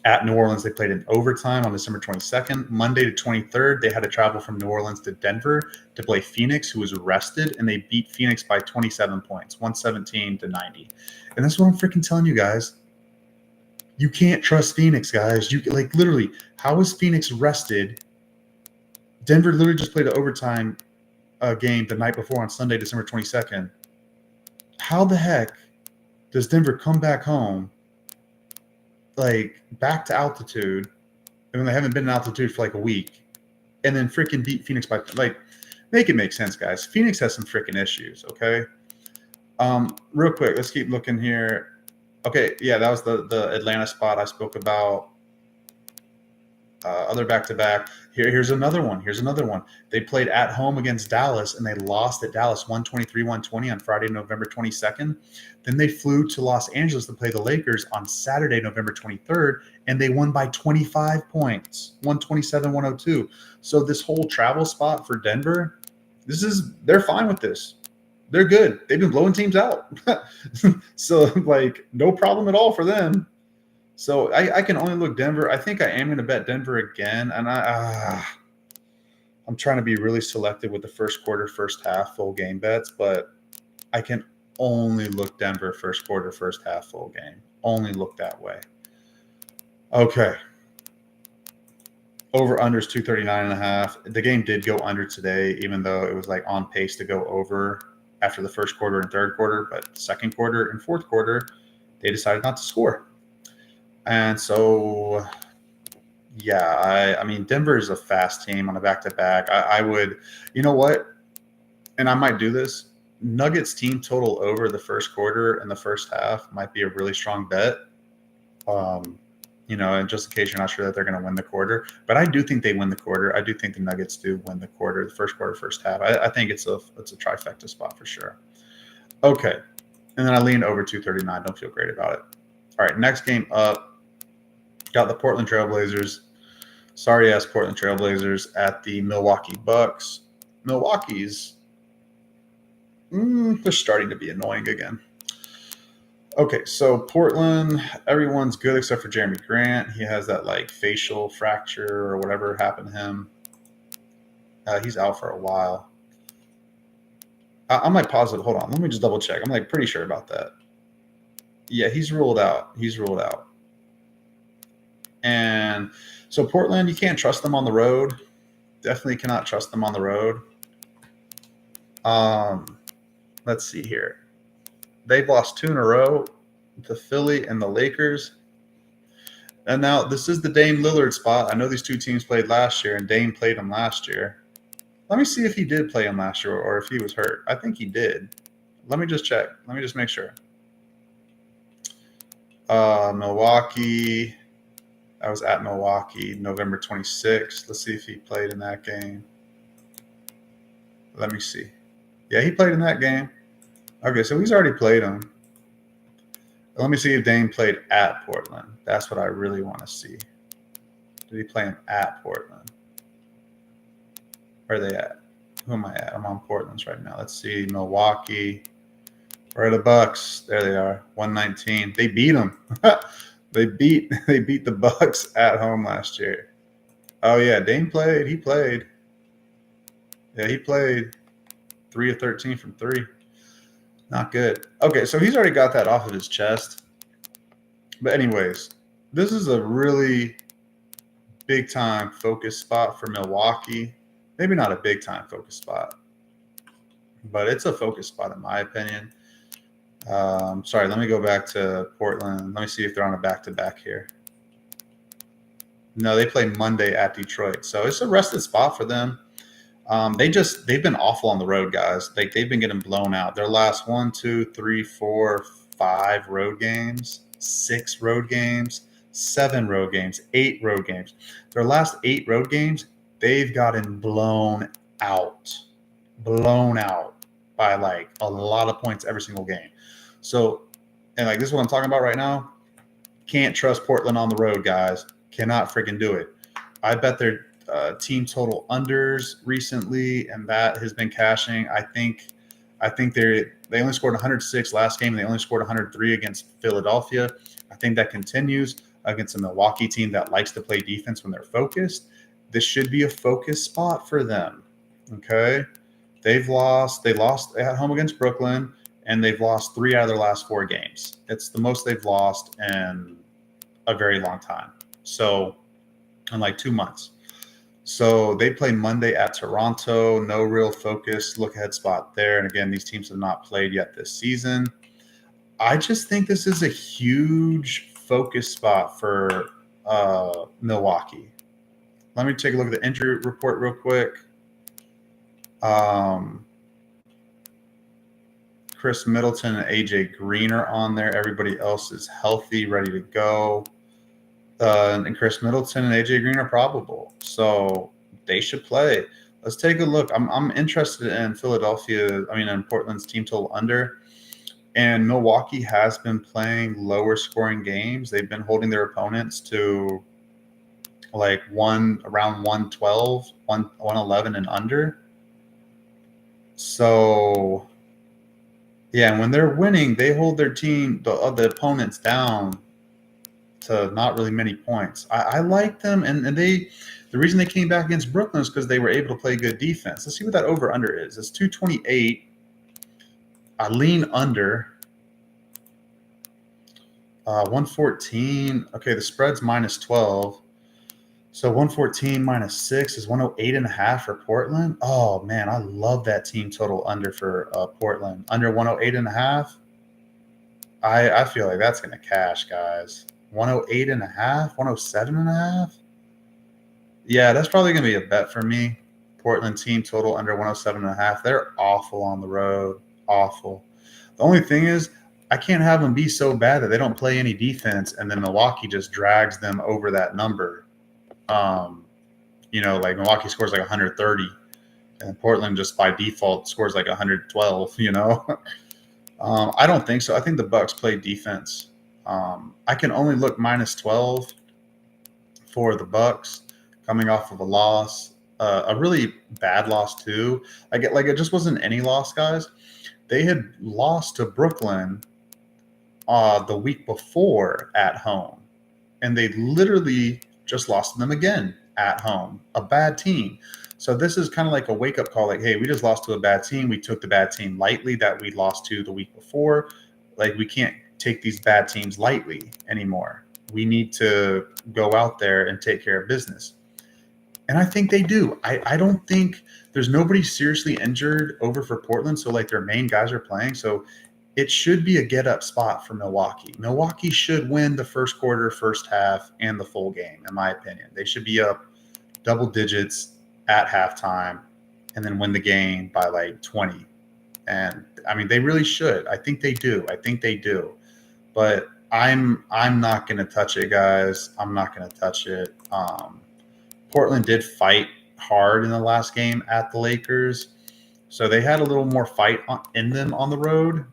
at New Orleans, they played in overtime on December 22nd. Monday to 23rd, they had to travel from New Orleans to Denver to play Phoenix, who was rested, and they beat Phoenix by 27 points, 117-90. And that's what I'm freaking telling you guys. You can't trust Phoenix, guys. Literally, how is Phoenix rested? Denver literally just played an overtime game the night before on Sunday, December 22nd. How the heck does Denver come back home, back to altitude, and when they haven't been in altitude for like a week, and then freaking beat Phoenix by make it make sense, guys. Phoenix has some freaking issues, okay? Real quick, let's keep looking here. Okay, yeah, that was the Atlanta spot I spoke about. Other back-to-back. Here's another one. They played at home against Dallas, and they lost at Dallas 123-120 on Friday, November 22nd. Then they flew to Los Angeles to play the Lakers on Saturday, November 23rd, and they won by 25 points, 127-102. So this whole travel spot for Denver, they're fine with this. They're good. They've been blowing teams out. So, no problem at all for them. So I can only look Denver. I think I am going to bet Denver again. And I'm trying to be really selective with the first quarter, first half, full game bets. But I can only look Denver first quarter, first half, full game. Only look that way. Okay. Over-unders 239.5. The game did go under today, even though it was on pace to go over after the first quarter and third quarter, but second quarter and fourth quarter, they decided not to score. And so, yeah, I mean, Denver is a fast team on a back-to-back. I would, you know what? And I might do this. Nuggets team total over the first quarter and the first half might be a really strong bet. And just in case you're not sure that they're going to win the quarter. But I do think they win the quarter. I do think the Nuggets do win the quarter, the first quarter, first half. I think it's a trifecta spot for sure. Okay, And then I leaned over 239. Don't feel great about it. All right, next game up. Got the Portland Trailblazers. Sorry ass Portland Trailblazers at the Milwaukee Bucks. Milwaukee's they're starting to be annoying again. Okay, so Portland, everyone's good except for Jeremy Grant. He has that like facial fracture or whatever happened to him. He's out for a while. I'm like positive. Hold on, let me just double check. I'm like pretty sure about that. Yeah, he's ruled out. He's ruled out. And so Portland, you can't trust them on the road. Definitely cannot trust them on the road. Let's see here. They've lost 2 in a row to Philly and the Lakers. And now this is the Dame Lillard spot. I know these two teams played last year, and Dame played him last year. Let me see if he did play him last year or if he was hurt. I think he did. Let me just check. Let me just make sure. Milwaukee. I was at Milwaukee November 26th. Let's see if he played in that game. Let me see. Yeah, he played in that game. Okay, so he's already played him. Let me see if Dame played at Portland. That's what I really want to see. Did he play him at Portland? Where are they at? Who am I at? I'm on Portland's right now. Let's see. Milwaukee. Where are the Bucks? There they are. 119. They beat them. They beat the Bucks at home last year. Oh yeah, Dame played. He played. Yeah, he played 3 of 13 from 3. Not good. Okay, so he's already got that off of his chest. But anyways, this is a really big time focus spot for Milwaukee. Maybe not a big time focus spot, but it's a focus spot in my opinion. Sorry, let me go back to Portland. Let me see if they're on a back-to-back here. No, they play Monday at Detroit, so it's a rested spot for them. They've been awful on the road, guys. Like they've been getting blown out. Their last 1, 2, 3, 4, 5 road games, 6 road games, 7 road games, 8 road games. Their last 8 road games, they've gotten blown out by like a lot of points every single game. So, and like this is what I'm talking about right now. Can't trust Portland on the road, guys. Cannot freaking do it. I bet their team total unders recently, and that has been cashing. I think they only scored 106 last game, and they only scored 103 against Philadelphia. I think that continues against a Milwaukee team that likes to play defense when they're focused. This should be a focus spot for them. Okay, they lost at home against Brooklyn, and they've lost 3 out of their last 4 games. It's the most they've lost in a very long time. So, in like 2 months. So they play Monday at Toronto. No real focus, look-ahead spot there. And again, these teams have not played yet this season. I just think this is a huge focus spot for Milwaukee. Let me take a look at the injury report real quick. Chris Middleton and AJ Green are on there. Everybody else is healthy, ready to go. And Chris Middleton and AJ Green are probable, so they should play. Let's take a look. I'm interested in in Portland's team total under, and Milwaukee has been playing lower scoring games. They've been holding their opponents to like around 112, 111 and under. So yeah, and when they're winning, they hold their team, the opponents down to not really many points. I like them, and the reason they came back against Brooklyn is because they were able to play good defense. Let's see what that over under is. It's 228. I lean under 114. Okay, the spread's minus 12. So 114 minus 6 is 108.5 for Portland. Oh man, I love that team total under for Portland. Under 108.5. I feel like that's gonna cash, guys. 108.5, 107.5. Yeah, that's probably going to be a bet for me. Portland team total under 107.5. They're awful on the road. Awful. The only thing is, I can't have them be so bad that they don't play any defense, and then Milwaukee just drags them over that number. Like Milwaukee scores like 130, and Portland just by default scores like 112, I don't think so. I think the Bucks play defense. I can only look -12 for the Bucks coming off of a loss, a really bad loss too. It just wasn't any loss, guys. They had lost to Brooklyn the week before at home, and they literally just lost to them again at home. A bad team. So this is kind of like a wake up call. Like, hey, we just lost to a bad team. We took the bad team lightly that we lost to the week before. Like, we can't take these bad teams lightly anymore. We need to go out there and take care of business. And I think they do. I don't think there's nobody seriously injured over for Portland. So, like, their main guys are playing. So it should be a get up spot for Milwaukee. Milwaukee should win the first quarter, first half, and the full game, in my opinion. They should be up double digits at halftime and then win the game by like 20. And I mean, they really should. I think they do. But I'm not going to touch it, guys. I'm not going to touch it. Portland did fight hard in the last game at the Lakers, so they had a little more fight in them on the road.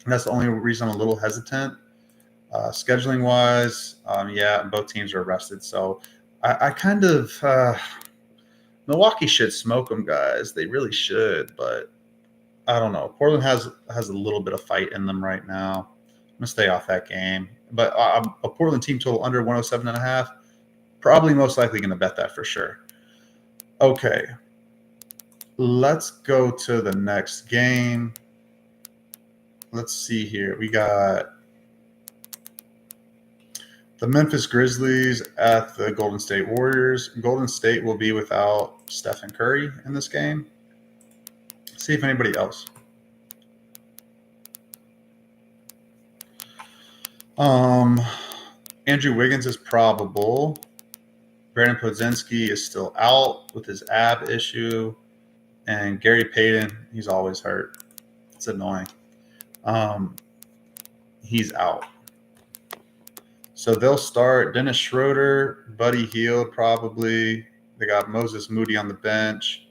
And that's the only reason I'm a little hesitant. Scheduling wise, yeah, both teams are rested, so I kind of Milwaukee should smoke them, guys. They really should, but I don't know. Portland has a little bit of fight in them right now. I'm gonna stay off that game, but a Portland team total under 107.5. Probably most likely going to bet that for sure. Okay. Let's go to the next game. Let's see here. We got the Memphis Grizzlies at the Golden State Warriors. Golden State will be without Stephen Curry in this game. Let's see if anybody else. Andrew Wiggins is probable. Brandon Podzinski is still out with his ab issue. And Gary Payton, he's always hurt. It's annoying. He's out. So they'll start Dennis Schroeder, Buddy Hield probably. They got Moses Moody on the bench.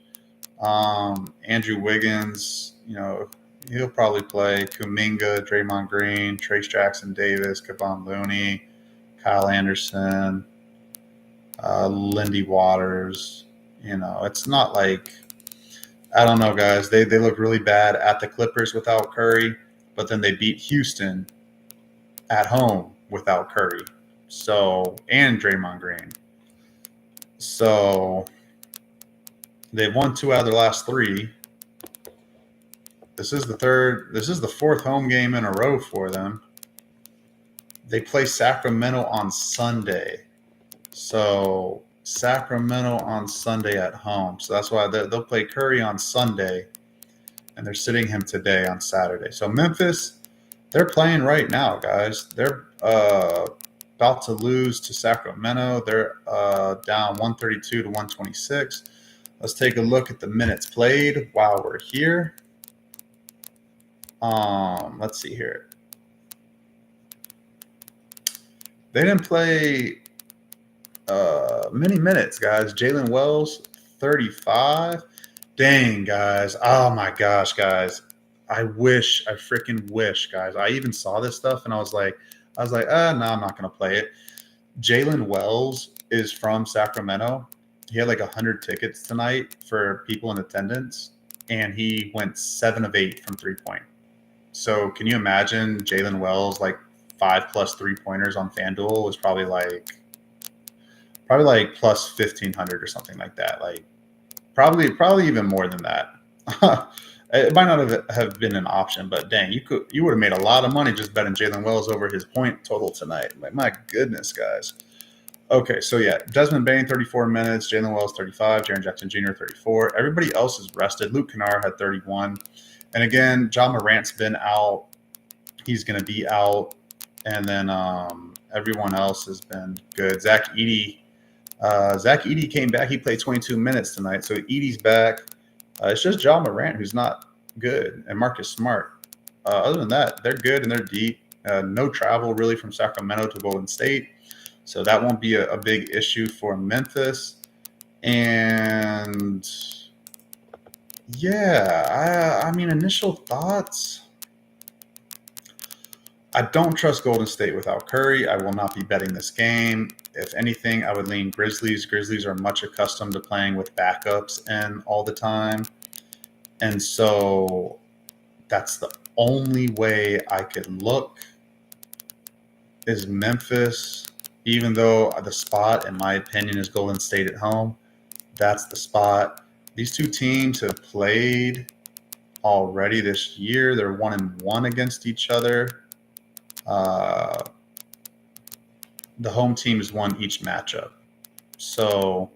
Andrew Wiggins, he'll probably play. Kuminga, Draymond Green, Trace Jackson Davis, Kevon Looney, Kyle Anderson, Lindy Waters. It's not like, I don't know, guys. They look really bad at the Clippers without Curry, but then they beat Houston at home without Curry. So, and Draymond Green. So they've won 2 out of their last 3. This is the 4th home game in a row for them. They play Sacramento on Sunday. So Sacramento on Sunday at home. So that's why they'll play Curry on Sunday, and they're sitting him today on Saturday. So Memphis, they're playing right now, guys. They're about to lose to Sacramento. They're down 132 to 126. Let's take a look at the minutes played while we're here. Let's see here. They didn't play many minutes, guys. Jalen Wells, 35. Dang, guys. Oh, my gosh, guys. I freaking wish, guys. I even saw this stuff, and I was like, no, I'm not going to play it. Jalen Wells is from Sacramento. He had like 100 tickets tonight for people in attendance, and he went 7 of 8 from 3-point. So can you imagine Jalen Wells, like 5+ 3-pointers on FanDuel was probably like plus 1,500 or something like that. Like probably even more than that. It might not have been an option, but dang, you would have made a lot of money just betting Jalen Wells over his point total tonight. Like, my goodness, guys. Okay, so yeah, Desmond Bane, 34 minutes, Jalen Wells, 35, Jaren Jackson Jr., 34. Everybody else is rested. Luke Kennard had 31. And again, Ja Morant's been out. He's going to be out. And then everyone else has been good. Zach Edey came back. He played 22 minutes tonight. So Edey's back. It's just Ja Morant who's not good, and Marcus Smart. Other than that, they're good and they're deep. No travel really from Sacramento to Golden State. So that won't be a big issue for Memphis. And yeah, I mean, initial thoughts. I don't trust Golden State without Curry. I will not be betting this game. If anything, I would lean Grizzlies. Grizzlies are much accustomed to playing with backups and all the time. And so that's the only way I could look is Memphis, even though the spot, in my opinion, is Golden State at home. That's the spot. These two teams have played already this year. They're 1-1 against each other. The home team has won each matchup. So,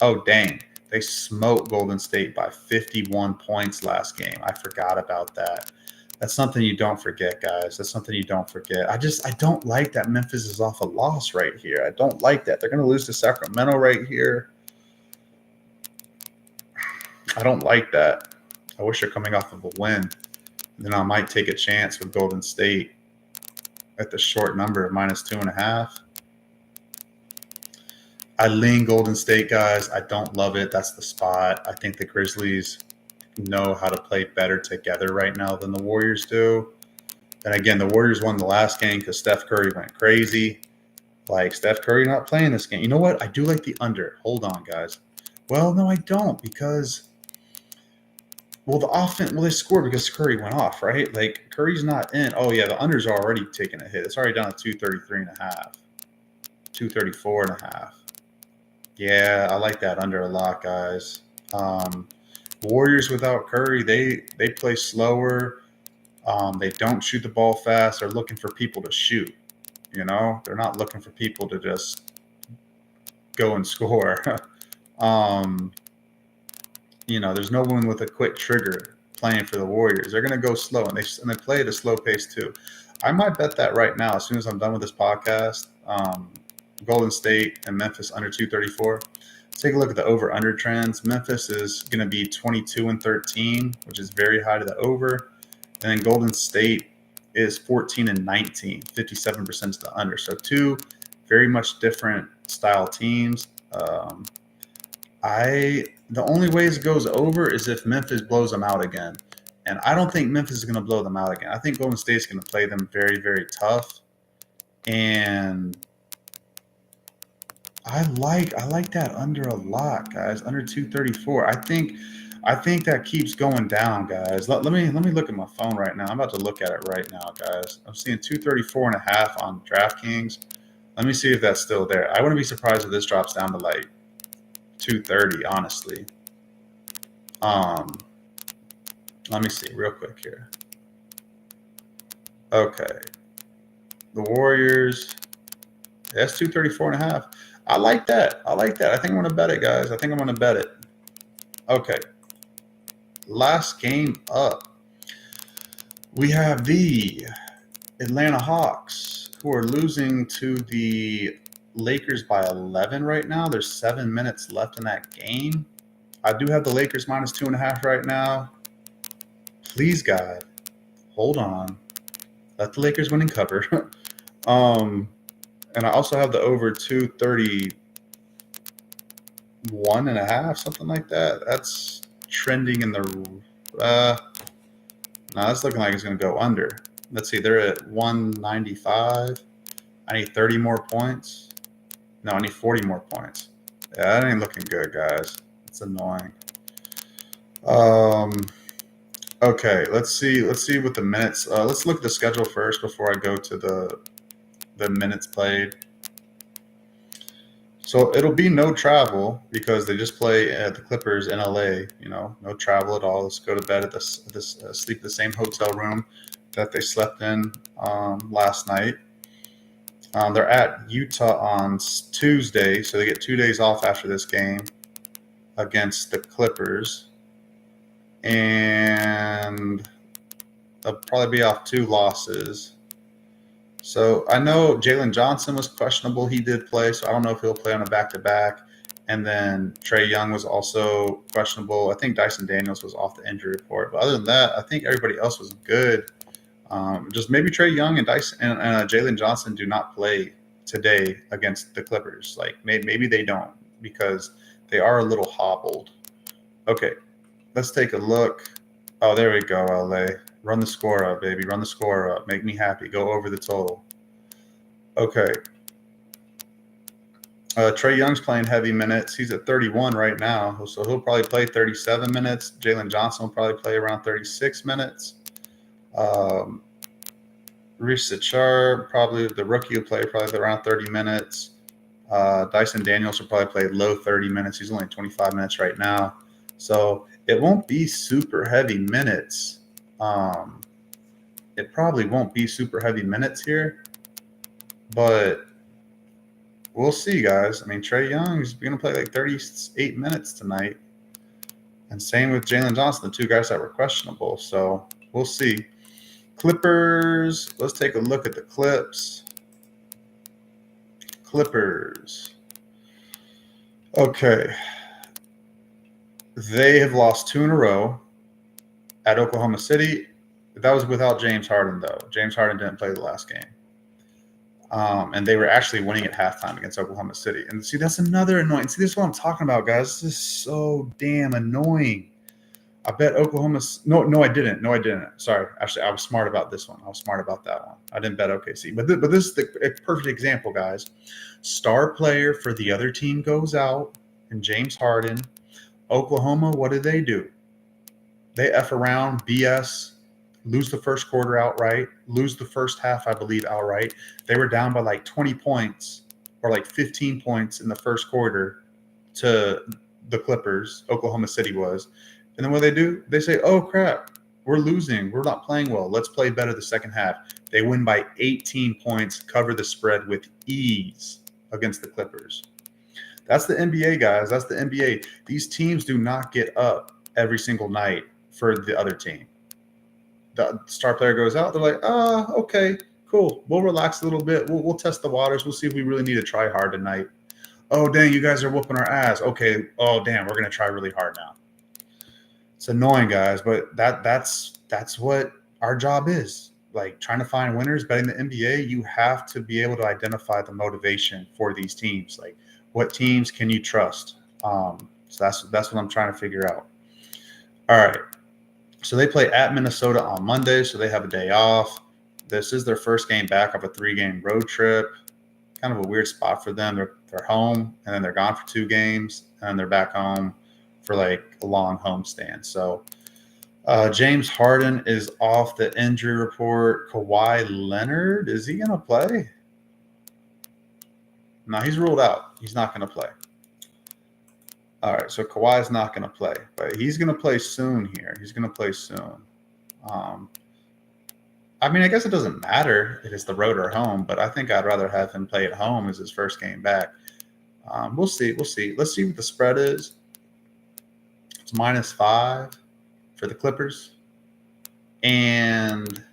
oh, dang. They smoked Golden State by 51 points last game. I forgot about that. That's something you don't forget, guys. That's something you don't forget. I don't like that Memphis is off a loss right here. I don't like that. They're going to lose to Sacramento right here. I don't like that. I wish they're coming off of a win. Then I might take a chance with Golden State at the short number of -2.5. I lean Golden State, guys. I don't love it. That's the spot. I think the Grizzlies know how to play better together right now than the Warriors do. And again, the Warriors won the last game because Steph Curry went crazy. Like, Steph Curry not playing this game. You know what? I do like the under. Hold on, guys. Well, no, I don't because, well, the offense, well, they scored because Curry went off, right? Like, Curry's not in. Oh, yeah, the under's already taking a hit. It's already down to 233.5, 234.5. Yeah, I like that under a lot, guys. Warriors without Curry, they play slower. They don't shoot the ball fast. They're looking for people to shoot. You know, they're not looking for people to just go and score. You know, there's no one with a quick trigger playing for the Warriors. They're going to go slow, and they play at a slow pace too. I might bet that right now as soon as I'm done with this podcast. Golden State and Memphis under 234. Take a look at the over-under trends. Memphis is going to be 22-13, which is very high to the over. And then Golden State is 14-19, 57% to the under. So two very much different style teams. The only ways it goes over is if Memphis blows them out again. And I don't think Memphis is going to blow them out again. I think Golden State is going to play them very, very tough. And I like that under a lot, guys. Under 234. I think that keeps going down, guys. Let me look at my phone right now. I'm about to look at it right now, guys. I'm seeing 234.5 on DraftKings. Let me see if that's still there. I wouldn't be surprised if this drops down to like 230, honestly. Let me see real quick here. Okay. The Warriors. That's 234.5. I like that. I think I'm going to bet it, guys. I think I'm going to bet it. Okay. Last game up. We have the Atlanta Hawks, who are losing to the Lakers by 11 right now. There's 7 minutes left in that game. I do have the Lakers -2.5 right now. Please, God, hold on. Let the Lakers win and cover. And I also have the over 231.5, something like that. That's trending in the no, that's looking like it's going to go under. Let's see, they're at 195. I need 30 more points. No, I need 40 more points. Yeah, that ain't looking good, guys. It's annoying. Okay, let's see what the minutes. Let's look at the schedule first before I go to the minutes played. So it'll be no travel because they just play at the Clippers in LA. You know, no travel at all. Let's go to bed at sleep at the same hotel room that they slept in last night. They're at Utah on Tuesday, so they get 2 days off after this game against the Clippers, and they'll probably be off 2 losses. So I know Jalen Johnson was questionable. He did play, so I don't know if he'll play on a back-to-back. And then Trae Young was also questionable. I think Dyson Daniels was off the injury report. But other than that, I think everybody else was good. Just maybe Trae Young and Dyson and Jalen Johnson do not play today against the Clippers. Like maybe they don't because they are a little hobbled. Okay, let's take a look. Oh, there we go, LA. Run the score up, baby. Run the score up. Make me happy. Go over the total. Okay. Trae Young's playing heavy minutes. He's at 31 right now, so he'll probably play 37 minutes. Jalen Johnson will probably play around 36 minutes. Reese Sachar, probably the rookie, will play probably around 30 minutes. Dyson Daniels will probably play low 30 minutes. He's only 25 minutes right now. So it won't be super heavy minutes. It probably won't be super heavy minutes here, but we'll see, guys. I mean, Trae Young's going to play like 38 minutes tonight. And same with Jalen Johnson, the two guys that were questionable. So we'll see. Clippers. Let's take a look at the clips. Clippers. Okay. They have lost 2 in a row at Oklahoma City. That was without James Harden, though. James Harden didn't play the last game. And they were actually winning at halftime against Oklahoma City. And see, that's another annoying. See, this is what I'm talking about, guys. This is so damn annoying. I bet Oklahoma. No, I didn't. No, I didn't. Sorry. Actually, I was smart about this one. I was smart about that one. I didn't bet OKC. But this is a perfect example, guys. Star player for the other team goes out, and James Harden. Oklahoma, what do? They F around, BS, lose the first quarter outright, lose the first half, I believe, outright. They were down by like 20 points or like 15 points in the first quarter to the Clippers, Oklahoma City was. And then what do? They say, oh, crap, we're losing. We're not playing well. Let's play better the second half. They win by 18 points, cover the spread with ease against the Clippers. That's the NBA, guys. That's the NBA. These teams do not get up every single night for the other team. The star player goes out. They're like, okay, cool. We'll relax a little bit. We'll test the waters. We'll see if we really need to try hard tonight. Oh, dang, you guys are whooping our ass. Okay. Oh, damn, we're going to try really hard now. It's annoying, guys, but that's what our job is. Like trying to find winners, betting the NBA, you have to be able to identify the motivation for these teams. Like what teams can you trust? So that's what I'm trying to figure out. All right. So they play at Minnesota on Monday, so they have a day off. This is their first game back of a 3-game road trip. Kind of a weird spot for them. They're home, and then they're gone for 2 games, and then they're back home for like a long homestand. So James Harden is off the injury report. Kawhi Leonard, is he going to play? No, he's ruled out. He's not going to play. All right, so Kawhi's not going to play, but he's going to play soon here. He's going to play soon. I mean, I guess it doesn't matter if it's the road or home, but I think I'd rather have him play at home as his first game back. We'll see. Let's see what the spread is. It's -5 for the Clippers. And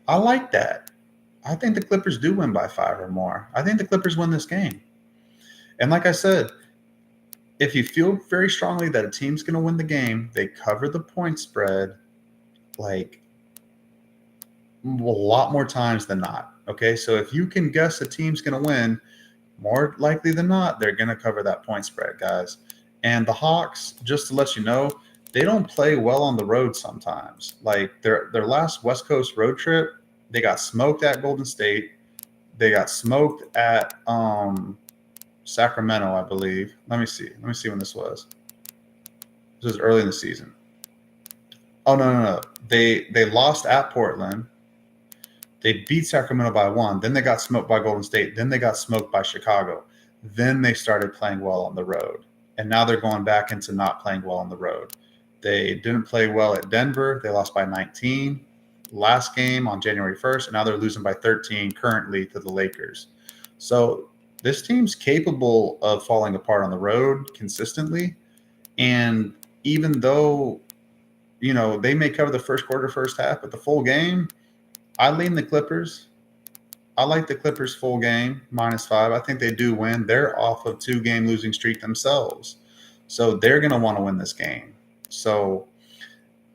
I like that. I think the Clippers do win by 5 or more. I think the Clippers win this game. And like I said, if you feel very strongly that a team's going to win the game, they cover the point spread like a lot more times than not. Okay, so if you can guess a team's going to win, more likely than not, they're going to cover that point spread, guys. And the Hawks, just to let you know, they don't play well on the road sometimes. Like their last West Coast road trip, they got smoked at Golden State. They got smoked at Sacramento, I believe. Let me see when this was. This was early in the season. Oh, no. They lost at Portland. They beat Sacramento by 1. Then they got smoked by Golden State. Then they got smoked by Chicago. Then they started playing well on the road. And now they're going back into not playing well on the road. They didn't play well at Denver. They lost by 19 last game on January 1st. And now they're losing by 13 currently to the Lakers. So this team's capable of falling apart on the road consistently. And even though, they may cover the first quarter, first half, but the full game, I lean the Clippers. I like the Clippers full game, -5. I think they do win. They're off of 2-game losing streak themselves. So they're going to want to win this game. So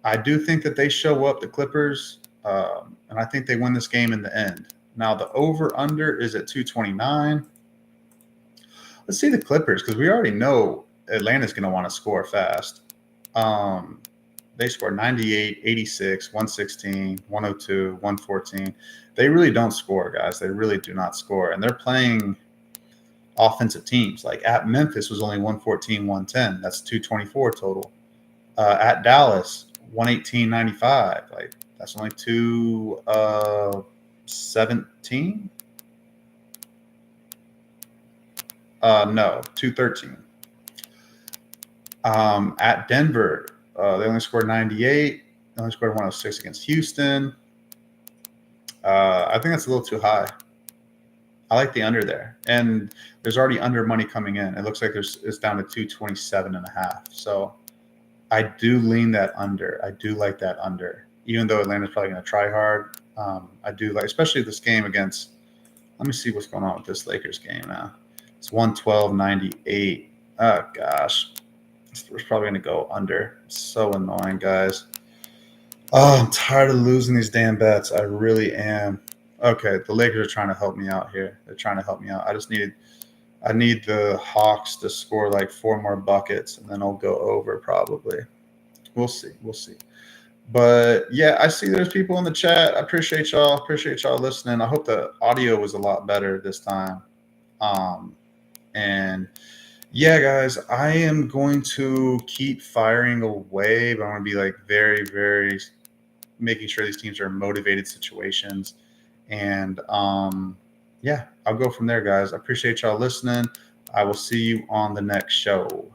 I do think that they show up, the Clippers, and I think they win this game in the end. Now the over-under is at 229. Let's see the Clippers, because we already know Atlanta's going to want to score fast. They score 98, 86, 116, 102, 114. They really don't score, guys. They really do not score. And they're playing offensive teams. Like at Memphis was only 114, 110. That's 224 total. At Dallas, 118.95. Like that's only 217. No, 213. At Denver, they only scored 98. They only scored 106 against Houston. I think that's a little too high. I like the under there. And there's already under money coming in. It looks like it's down to 227.5. So I do lean that under. I do like that under. Even though Atlanta's probably going to try hard. I do like, especially this game against, let me see what's going on with this Lakers game now. It's 112.98. Oh, gosh. We're probably going to go under. It's so annoying, guys. Oh, I'm tired of losing these damn bets. I really am. Okay, the Lakers are trying to help me out here. They're trying to help me out. I need the Hawks to score like 4 more buckets, and then I'll go over probably. We'll see. We'll see. But yeah, I see there's people in the chat. I appreciate y'all. Appreciate y'all listening. I hope the audio was a lot better this time. And yeah, guys, I am going to keep firing away, but I'm going to be like very, very making sure these teams are in motivated situations. And yeah, I'll go from there, guys. I appreciate y'all listening. I will see you on the next show.